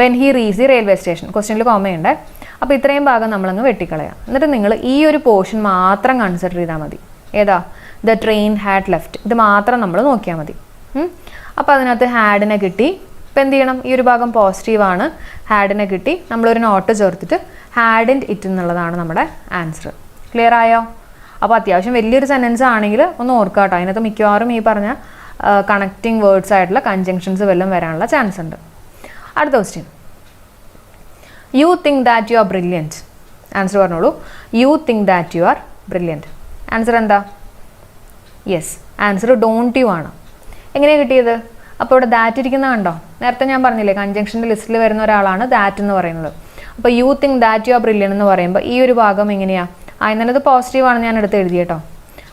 When he reach the railway station, ക്വസ്റ്റ്യനിൽ കോമയുണ്ട്. അപ്പോൾ ഇത്രയും ഭാഗം നമ്മളങ്ങ് വെട്ടിക്കളയാം. എന്നിട്ട് നിങ്ങൾ ഈ ഒരു പോർഷൻ മാത്രം കൺസിഡർ ചെയ്താൽ മതി. ഏതാ, ദ ട്രെയിൻ ഹാഡ് ലെഫ്റ്റ്, ഇത് മാത്രം നമ്മൾ നോക്കിയാൽ മതി. അപ്പോൾ അതിനകത്ത് ഹാഡിനെ കിട്ടി. ഇപ്പം എന്ത് ചെയ്യണം, ഈ ഒരു ഭാഗം പോസിറ്റീവാണ്, ഹാഡിനെ കിട്ടി, നമ്മളൊരു നോട്ട് ചേർത്തിട്ട് ഹാഡിൻഡ് ഇറ്റ് എന്നുള്ളതാണ് നമ്മുടെ ആൻസർ. ക്ലിയർ ആയോ? അപ്പോൾ അത്യാവശ്യം വലിയൊരു സെൻറ്റൻസ് ആണെങ്കിൽ ഒന്ന് ഓർക്കുക കേട്ടോ, അതിനകത്ത് മിക്കവാറും ഈ പറഞ്ഞ കണക്റ്റിംഗ് വേർഡ്സ് ആയിട്ടുള്ള കൺജങ്ഷൻസ് വല്ലതും വരാനുള്ള ചാൻസ് ഉണ്ട്. അടുത്ത question. You think that you are brilliant. Answer പറഞ്ഞോളൂ. You think that you are brilliant. Answer എന്താ? യെസ്, ആൻസർ ഡോണ്ട് യു ആണ്. എങ്ങനെയാണ് കിട്ടിയത്? അപ്പോൾ ഇവിടെ ദാറ്റ് ഇരിക്കുന്ന കണ്ടോ, നേരത്തെ ഞാൻ പറഞ്ഞില്ലേ കൺജങ്ഷൻ്റെ ലിസ്റ്റിൽ വരുന്ന ഒരാളാണ് ദാറ്റ് എന്ന് പറയുന്നത്. അപ്പോൾ U think that you R brilliant എന്ന് പറയുമ്പോൾ ഈ ഒരു ഭാഗം എങ്ങനെയാണ്, ആദ്യം ഇത് പോസിറ്റീവാണ് ഞാൻ എടുത്ത് എഴുതി കേട്ടോ.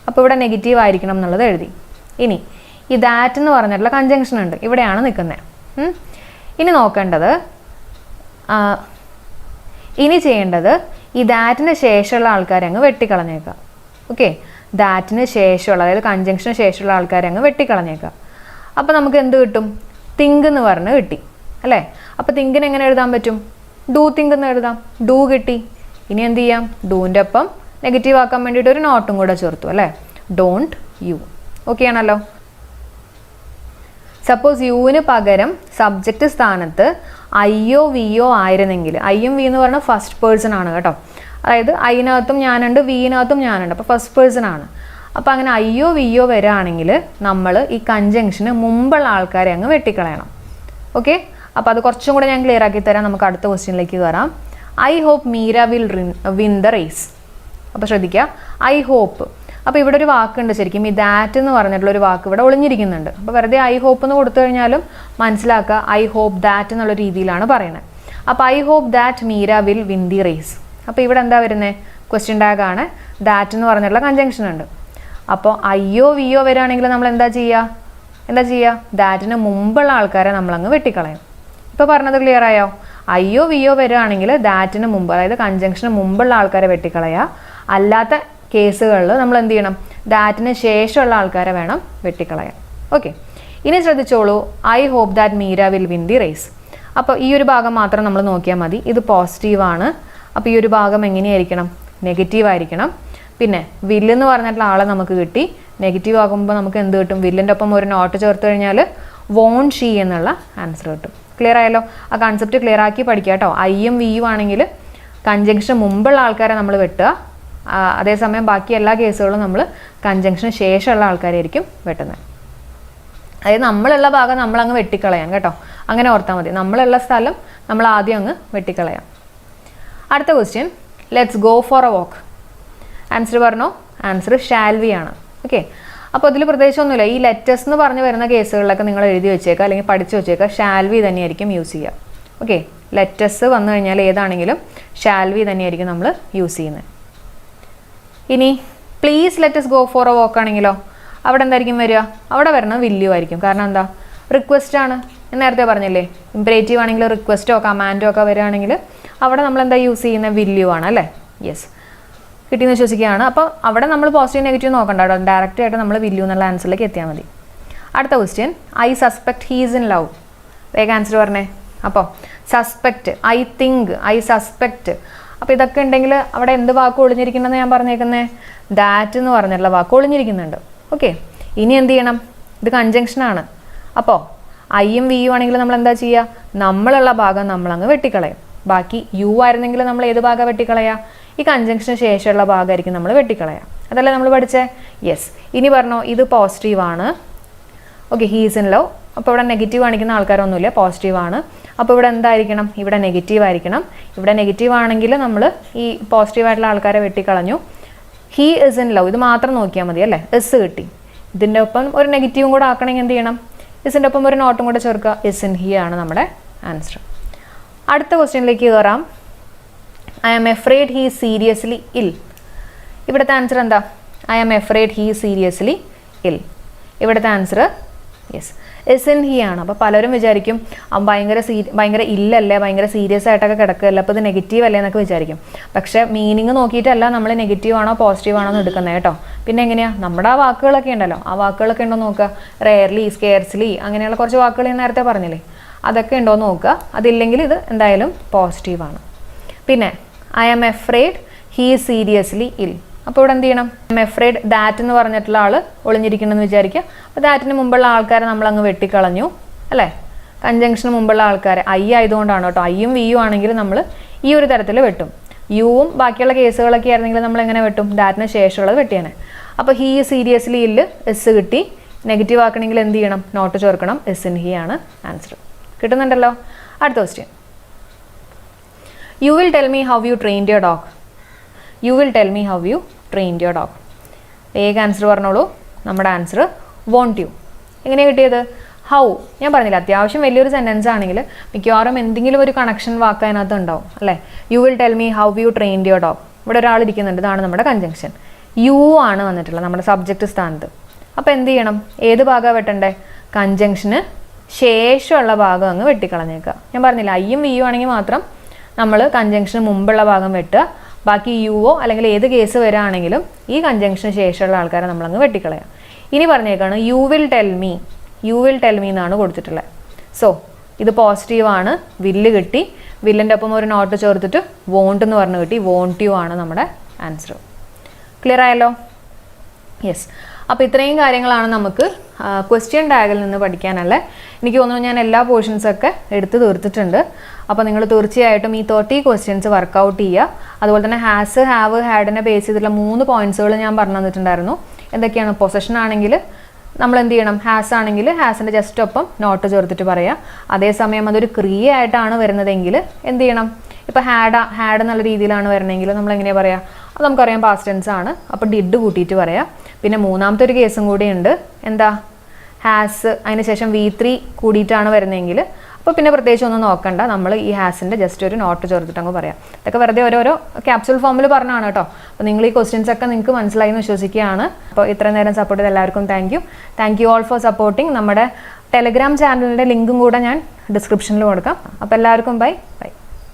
അപ്പോൾ ഇവിടെ നെഗറ്റീവ് ആയിരിക്കണം എന്നുള്ളത് എഴുതി. ഇനി ഈ ദാറ്റ് എന്ന് പറഞ്ഞിട്ടുള്ള കൺജങ്ഷൻ ഉണ്ട്, ഇവിടെയാണ് നിൽക്കുന്നത്. ഇനി നോക്കേണ്ടത്, ഇനി ചെയ്യേണ്ടത് ഈ ദാറ്റിന് ശേഷമുള്ള ആൾക്കാരെ അങ്ങ് വെട്ടിക്കളഞ്ഞേക്കാം. ഓക്കെ, ദാറ്റിന് ശേഷമുള്ള, അതായത് കൺജങ്ഷന് ശേഷമുള്ള ആൾക്കാരെ അങ്ങ് വെട്ടിക്കളഞ്ഞേക്കാം. അപ്പോൾ നമുക്ക് എന്ത് കിട്ടും? തിങ്ക് എന്ന് പറഞ്ഞ് കിട്ടി അല്ലേ. അപ്പോൾ തിങ്കിന് എങ്ങനെ എഴുതാൻ പറ്റും? ഡു തിങ്ക് എന്ന് എഴുതാം. ഡു കിട്ടി. ഇനി എന്ത് ചെയ്യാം? ഡൂൻ്റെ ഒപ്പം നെഗറ്റീവ് ആക്കാൻ വേണ്ടിയിട്ട് ഒരു നോട്ടും കൂടെ ചേർത്തു അല്ലേ. Don't you. ഓക്കെ ആണല്ലോ. സപ്പോസ് യുവിന് പകരം സബ്ജക്റ്റ് സ്ഥാനത്ത് ഐയോ വിയോ ആയിരുന്നെങ്കിൽ, ഐയും വി എന്ന് പറഞ്ഞാൽ ഫസ്റ്റ് പേഴ്സൺ ആണ് കേട്ടോ. അതായത് ഐനകത്തും ഞാനുണ്ട്, വിനകത്തും ഞാനുണ്ട്. അപ്പോൾ ഫസ്റ്റ് പേഴ്സൺ ആണ്. അപ്പോൾ അങ്ങനെ ഐയോ വിയോ വരികയാണെങ്കിൽ നമ്മൾ ഈ കൺജങ്ഷന് മുമ്പുള്ള ആൾക്കാരെ അങ്ങ് വെട്ടിക്കളയണം. ഓക്കെ, അപ്പോൾ അത് കുറച്ചും കൂടെ ഞാൻ ക്ലിയർ ആക്കി തരാം. നമുക്ക് അടുത്ത ക്വസ്റ്റ്യനിലേക്ക് കയറാം. I hope Meera will win the race. അപ്പോൾ ശ്രദ്ധിക്കുക, ഐ ഹോപ്പ്. അപ്പോൾ ഇവിടെ ഒരു വാക്കുണ്ട് ശരിക്കും, ഈ ദാറ്റ് എന്ന് പറഞ്ഞിട്ടുള്ള ഒരു വാക്ക് ഇവിടെ ഒളിഞ്ഞിരിക്കുന്നുണ്ട്. അപ്പോൾ വെറുതെ ഐ ഹോപ്പ് എന്ന് കൊടുത്തു കഴിഞ്ഞാലും മനസ്സിലാക്കുക ഐ ഹോപ്പ് ദാറ്റ് എന്നുള്ള രീതിയിലാണ് പറയുന്നത്. അപ്പോൾ I hope that Meera will win the race. അപ്പോൾ ഇവിടെ എന്താ വരുന്നത്? ക്വസ്റ്റ്യൻ ടാഗ് ആണ്. ദാറ്റ് എന്ന് പറഞ്ഞിട്ടുള്ള കൺജങ്ഷൻ ഉണ്ട്. അപ്പോൾ ഐയോ വിയോ വരികയാണെങ്കിൽ നമ്മൾ എന്താ ചെയ്യുക? ദാറ്റിന് മുമ്പുള്ള ആൾക്കാരെ നമ്മളങ്ങ് വെട്ടിക്കളയും. ഇപ്പോൾ പറഞ്ഞത് ക്ലിയർ ആയോ? ഐയോ വിയോ വരികയാണെങ്കിൽ ദാറ്റിന് മുമ്പ്, അതായത് കൺജങ്ഷന് മുമ്പുള്ള ആൾക്കാരെ വെട്ടിക്കളയുക. അല്ലാത്ത കേസുകളിൽ നമ്മൾ എന്ത് ചെയ്യണം? ദാറ്റിന് ശേഷമുള്ള ആൾക്കാരെ വേണം വെട്ടിക്കളയാൻ. ഓക്കെ, ഇനി ശ്രദ്ധിച്ചോളൂ. I hope that Meera will win the race. അപ്പോൾ ഈ ഒരു ഭാഗം മാത്രം നമ്മൾ നോക്കിയാൽ മതി. ഇത് പോസിറ്റീവാണ്. അപ്പോൾ ഈ ഒരു ഭാഗം എങ്ങനെയായിരിക്കണം? നെഗറ്റീവ് ആയിരിക്കണം. പിന്നെ വില്ലെന്ന് പറഞ്ഞിട്ടുള്ള ആളെ നമുക്ക് കിട്ടി. നെഗറ്റീവ് ആകുമ്പോൾ നമുക്ക് എന്ത് കിട്ടും? വില്ലിൻ്റെ ഒപ്പം ഒരു നോട്ട് ചേർത്ത് കഴിഞ്ഞാൽ വോൺ ഷീ എന്നുള്ള ആൻസർ കിട്ടും. ക്ലിയർ ആയല്ലോ? ആ കൺസെപ്റ്റ് ക്ലിയർ ആക്കി പഠിക്കുക കേട്ടോ. ഐയും വിയും ആണെങ്കിൽ കൺജങ്ഷന് മുമ്പുള്ള ആൾക്കാരെ നമ്മൾ വെട്ടുക. അതേസമയം ബാക്കി എല്ലാ കേസുകളും നമ്മൾ കൺജങ്ഷന് ശേഷമുള്ള ആൾക്കാരായിരിക്കും വെട്ടുന്നത്. അതായത് നമ്മളുള്ള ഭാഗം നമ്മളങ്ങ് വെട്ടിക്കളയാം കേട്ടോ. അങ്ങനെ ഓർത്താൽ മതി. നമ്മളുള്ള സ്ഥലം നമ്മൾ ആദ്യം അങ്ങ് വെട്ടിക്കളയാം. അടുത്ത question, let's go for a walk. Answer പറഞ്ഞോ? ആൻസർ ഷാൽ വി ആണ്. ഓക്കെ, അപ്പോൾ അതിൽ പ്രത്യേകിച്ചൊന്നുമില്ല. ഈ ലെറ്റേഴ്സ് എന്ന് പറഞ്ഞ് വരുന്ന കേസുകളിലൊക്കെ നിങ്ങൾ എഴുതി വെച്ചേക്കുക, അല്ലെങ്കിൽ പഠിച്ചു വെച്ചേക്കുക. ഷാൽ വി തന്നെയായിരിക്കും യൂസ് ചെയ്യുക. ഓക്കെ, ലെറ്റേഴ്സ് വന്നു കഴിഞ്ഞാൽ ഏതാണെങ്കിലും ഷാൽ വി തന്നെയായിരിക്കും നമ്മൾ യൂസ് ചെയ്യുന്നത്. ഇനി please let's go for a walk ആണെങ്കിലോ അവിടെ എന്തായിരിക്കും വരിക? അവിടെ വരുന്നത് വില്യു ആയിരിക്കും. കാരണം എന്താ? റിക്വസ്റ്റ് ആണ്. നേരത്തെ പറഞ്ഞില്ലേ, ഇംപറേറ്റീവ് ആണെങ്കിൽ റിക്വസ്റ്റോ കമാൻഡോ ഒക്കെ വരികയാണെങ്കിൽ അവിടെ നമ്മൾ എന്താ യൂസ് ചെയ്യുന്നത്? വില്യു ആണ് അല്ലേ. യെസ്, കിട്ടിയെന്ന് വിശ്വസിക്കുകയാണ്. അപ്പോൾ അവിടെ നമ്മൾ പോസിറ്റീവ് നെഗറ്റീവ് നോക്കണ്ട കേട്ടോ. ഡയറക്റ്റ് ആയിട്ട് നമ്മൾ വില്യു എന്നുള്ള ആൻസറിലേക്ക് എത്തിയാൽ മതി. അടുത്ത question, I suspect he's in love. വേഗം ആൻസർ പറഞ്ഞേ. അപ്പോൾ suspect, I think, I suspect. അപ്പോൾ ഇതൊക്കെ ഉണ്ടെങ്കിൽ അവിടെ എന്ത് വാക്ക് ഒളിഞ്ഞിരിക്കണമെന്ന് ഞാൻ പറഞ്ഞേക്കുന്നത്? ദാറ്റ് എന്ന് പറഞ്ഞിട്ടുള്ള വാക്ക് ഒളിഞ്ഞിരിക്കുന്നുണ്ട്. ഓക്കെ, ഇനി എന്ത് ചെയ്യണം? ഇത് കൺജങ്ഷനാണ്. അപ്പോൾ ഐയും വിയും ആണെങ്കിൽ നമ്മൾ എന്താ ചെയ്യുക? നമ്മളുള്ള ഭാഗം നമ്മളങ്ങ് വെട്ടിക്കളയും. ബാക്കി യു ആയിരുന്നെങ്കിൽ നമ്മൾ ഏത് ഭാഗം വെട്ടിക്കളയാം? ഈ കൺജങ്ഷന് ശേഷമുള്ള ഭാഗമായിരിക്കും നമ്മൾ വെട്ടിക്കളയാം. അതല്ലേ നമ്മൾ പഠിച്ചേ? യെസ്. ഇനി പറഞ്ഞോ, ഇത് പോസിറ്റീവാണ്. Okay, he's in love. അപ്പോൾ ഇവിടെ നെഗറ്റീവ് കാണിക്കുന്ന ആൾക്കാരൊന്നുമില്ല, പോസിറ്റീവാണ്. അപ്പോൾ ഇവിടെ എന്തായിരിക്കണം? ഇവിടെ നെഗറ്റീവ് ആയിരിക്കണം. ഇവിടെ നെഗറ്റീവ് ആണെങ്കിൽ നമ്മൾ ഈ പോസിറ്റീവായിട്ടുള്ള ആൾക്കാരെ വെട്ടിക്കളഞ്ഞു. ഹീ ഇസ് ഇൻ ലവ്, ഇത് മാത്രം നോക്കിയാൽ മതി അല്ലേ. എസ് കിട്ടി. ഇതിൻ്റെ ഒപ്പം ഒരു നെഗറ്റീവും കൂടെ ആക്കണമെങ്കിൽ എന്ത് ചെയ്യണം? ഇസിൻ്റെ ഒപ്പം ഒരു നോട്ടും കൂടെ ചേർക്കുക. ഇസ് ഇൻ ഹി ആണ് നമ്മുടെ ആൻസർ. അടുത്ത ക്വസ്റ്റ്യനിലേക്ക് കയറാം. I am afraid he seriously ill. ഇവിടുത്തെ ആൻസർ എന്താ? I am afraid he seriously ill. ഇവിടുത്തെ answer yes, isn't he ആണ്. അപ്പോൾ പലരും വിചാരിക്കും ഭയങ്കര ഇല്ലല്ലേ, ഭയങ്കര സീരിയസ് ആയിട്ടൊക്കെ കിടക്കുകയല്ല, അപ്പോൾ ഇത് നെഗറ്റീവ് അല്ലേ എന്നൊക്കെ വിചാരിക്കും. പക്ഷേ മീനിങ് നോക്കിയിട്ടല്ല നമ്മൾ നെഗറ്റീവ് ആണോ പോസിറ്റീവ് ആണോ എന്ന് എടുക്കുന്നത് കേട്ടോ. പിന്നെ എങ്ങനെയാണ്? നമ്മുടെ ആ വാക്കുകളൊക്കെ ഉണ്ടല്ലോ, ആ വാക്കുകളൊക്കെ ഉണ്ടോ നോക്കുക. റെയർലി, സ്കെയർസ്ലി, അങ്ങനെയുള്ള കുറച്ച് വാക്കുകൾ ഞാൻ നേരത്തെ പറഞ്ഞില്ലേ, അതൊക്കെ ഉണ്ടോ നോക്കുക. അതില്ലെങ്കിൽ ഇത് എന്തായാലും പോസിറ്റീവാണ്. പിന്നെ I am afraid he seriously ill. അപ്പോൾ ഇവിടെ എന്ത് ചെയ്യണം? ഐ എം എഫ്രേഡ് ദാറ്റ് എന്ന് പറഞ്ഞിട്ടുള്ള ആൾ ഒളിഞ്ഞിരിക്കണമെന്ന് വിചാരിക്കുക. അപ്പോൾ ദാറ്റിന് മുമ്പുള്ള ആൾക്കാരെ നമ്മളങ്ങ് വെട്ടിക്കളഞ്ഞു അല്ലേ. കൺജങ്ഷന് മുമ്പുള്ള ആൾക്കാരെ ഐ ആയതുകൊണ്ടാണ് കേട്ടോ. ഐയും വിയും ആണെങ്കിൽ നമ്മൾ ഈ ഒരു തരത്തിൽ വെട്ടും. യുവും ബാക്കിയുള്ള കേസുകളൊക്കെ ആയിരുന്നെങ്കിൽ നമ്മൾ എങ്ങനെ വെട്ടും? ദാറ്റിന് ശേഷമുള്ളത് വെട്ടിയാണ്. അപ്പോൾ ഹീ സീരിയസ്ലി ഇല്ല് എസ് കിട്ടി. നെഗറ്റീവ് ആക്കണമെങ്കിൽ എന്ത് ചെയ്യണം? നോട്ട് ചേർക്കണം. എസ് ഇൻ ഹി ആണ് ആൻസർ. കിട്ടുന്നുണ്ടല്ലോ. അടുത്ത question, you will tell me how you trained your dog. You will tell me how you trained your dog. വേഗം ആൻസർ പറഞ്ഞോളൂ. നമ്മുടെ ആൻസർ വോണ്ട് യു. എങ്ങനെയാണ് കിട്ടിയത്? ഹൗ. ഞാൻ പറഞ്ഞില്ല, അത്യാവശ്യം വലിയൊരു സെൻറ്റൻസ് ആണെങ്കിൽ മിക്കവാറും എന്തെങ്കിലും ഒരു കണക്ഷൻ വാക്ക് അതിനകത്ത് ഉണ്ടാവും അല്ലേ. You will tell me how you trained your dog. ഇവിടെ ഒരാൾ ഇരിക്കുന്നുണ്ട്, ഇതാണ് നമ്മുടെ കൺജങ്ഷൻ. യു ആണ് വന്നിട്ടുള്ളത് നമ്മുടെ സബ്ജക്റ്റ് സ്ഥാനത്ത്. അപ്പോൾ എന്ത് ചെയ്യണം? ഏത് ഭാഗമാണ് വെട്ടണ്ടേ? കൺജങ്ഷന് ശേഷമുള്ള ഭാഗം അങ്ങ് വെട്ടിക്കളഞ്ഞേക്കുക. ഞാൻ പറഞ്ഞില്ല, ഐയും വിയും ആണെങ്കിൽ മാത്രം നമ്മൾ കൺജങ്ഷന് മുമ്പുള്ള ഭാഗം വെട്ടുക. ബാക്കി യുവോ അല്ലെങ്കിൽ ഏത് കേസ് വരികയാണെങ്കിലും ഈ കൺജങ്ഷന് ശേഷമുള്ള ആൾക്കാരെ നമ്മളങ്ങ് വെട്ടിക്കളയാം. ഇനി പറഞ്ഞേക്കാണ് യു വിൽ ടെൽ മീ എന്നാണ് കൊടുത്തിട്ടുള്ളത്. സോ ഇത് പോസിറ്റീവാണ്, വില്ല് കിട്ടി. വില്ലിൻ്റെ ഒപ്പം ഒരു നോട്ട് ചേർത്തിട്ട് വോണ്ട് എന്ന് പറഞ്ഞ് കിട്ടി. വോണ്ട് യു ആണ് നമ്മുടെ ആൻസർ. ക്ലിയർ ആയല്ലോ? യെസ്. അപ്പോൾ ഇത്രയും കാര്യങ്ങളാണ് നമുക്ക് ക്വസ്റ്റ്യൻ ടാഗിൽ നിന്ന് പഠിക്കാനല്ലേ. എനിക്ക് തോന്നുന്നു ഞാൻ എല്ലാ പോർഷൻസൊക്കെ എടുത്ത് തീർത്തിട്ടുണ്ട്. അപ്പോൾ നിങ്ങൾ തീർച്ചയായിട്ടും ഈ 30 ക്വസ്റ്റ്യൻസ് വർക്കൗട്ട് ചെയ്യുക. അതുപോലെ തന്നെ ഹാസ്, ഹാവ്, ഹാഡിനെ ബേസ് ചെയ്തിട്ടുള്ള 3 പോയിന്റ്സുകൾ ഞാൻ പറഞ്ഞു തന്നിട്ടുണ്ടായിരുന്നു. എന്തൊക്കെയാണ്? പൊസഷൻ ആണെങ്കിൽ നമ്മൾ എന്ത് ചെയ്യണം? ഹാസ് ആണെങ്കിൽ ഹാസിൻ്റെ ജസ്റ്റ് ഒപ്പം നോട്ട് ചേർത്തിട്ട് പറയാം. അതേസമയം അതൊരു ക്രിയയായിട്ടാണ് വരുന്നതെങ്കിൽ എന്ത് ചെയ്യണം? ഇപ്പോൾ ഹാഡ് എന്നുള്ള രീതിയിലാണ് വരണമെങ്കിൽ നമ്മൾ എങ്ങനെയാണ് പറയുക? അത് നമുക്കറിയാം പാസ്റ്റ് ടെൻസ് ആണ്. അപ്പോൾ ഡിഡ് കൂട്ടിയിട്ട് പറയാം. പിന്നെ മൂന്നാമത്തെ ഒരു കേസും കൂടി ഉണ്ട്. എന്താ? ഹാസ് അതിന് ശേഷം V3 കൂടിയിട്ടാണ് വരുന്നതെങ്കിൽ അപ്പോൾ പിന്നെ പ്രത്യേകിച്ച് ഒന്നും നോക്കണ്ട, നമ്മൾ ഈ ഹാസിൻ്റെ ജസ്റ്റ് ഒരു നോട്ട് ചേർത്തിട്ട് അങ്ങ് പറയാം. ഇതൊക്കെ വെറുതെ ഓരോരോ ക്യാപ്സ്യൂൾ ഫോമിൽ പറഞ്ഞാണ് കേട്ടോ. അപ്പോൾ നിങ്ങൾ ഈ ക്വസ്റ്റ്യൻസ് ഒക്കെ നിങ്ങൾക്ക് മനസ്സിലായി എന്ന് വിശ്വസിക്കുകയാണ്. അപ്പോൾ ഇത്ര നേരം സപ്പോർട്ട് ചെയ്ത എല്ലാവർക്കും thank you all for supporting. നമ്മുടെ ടെലഗ്രാം ചാനലിൻ്റെ ലിങ്കും കൂടെ ഞാൻ ഡിസ്ക്രിപ്ഷനിൽ കൊടുക്കാം. അപ്പോൾ എല്ലാവർക്കും ബൈ.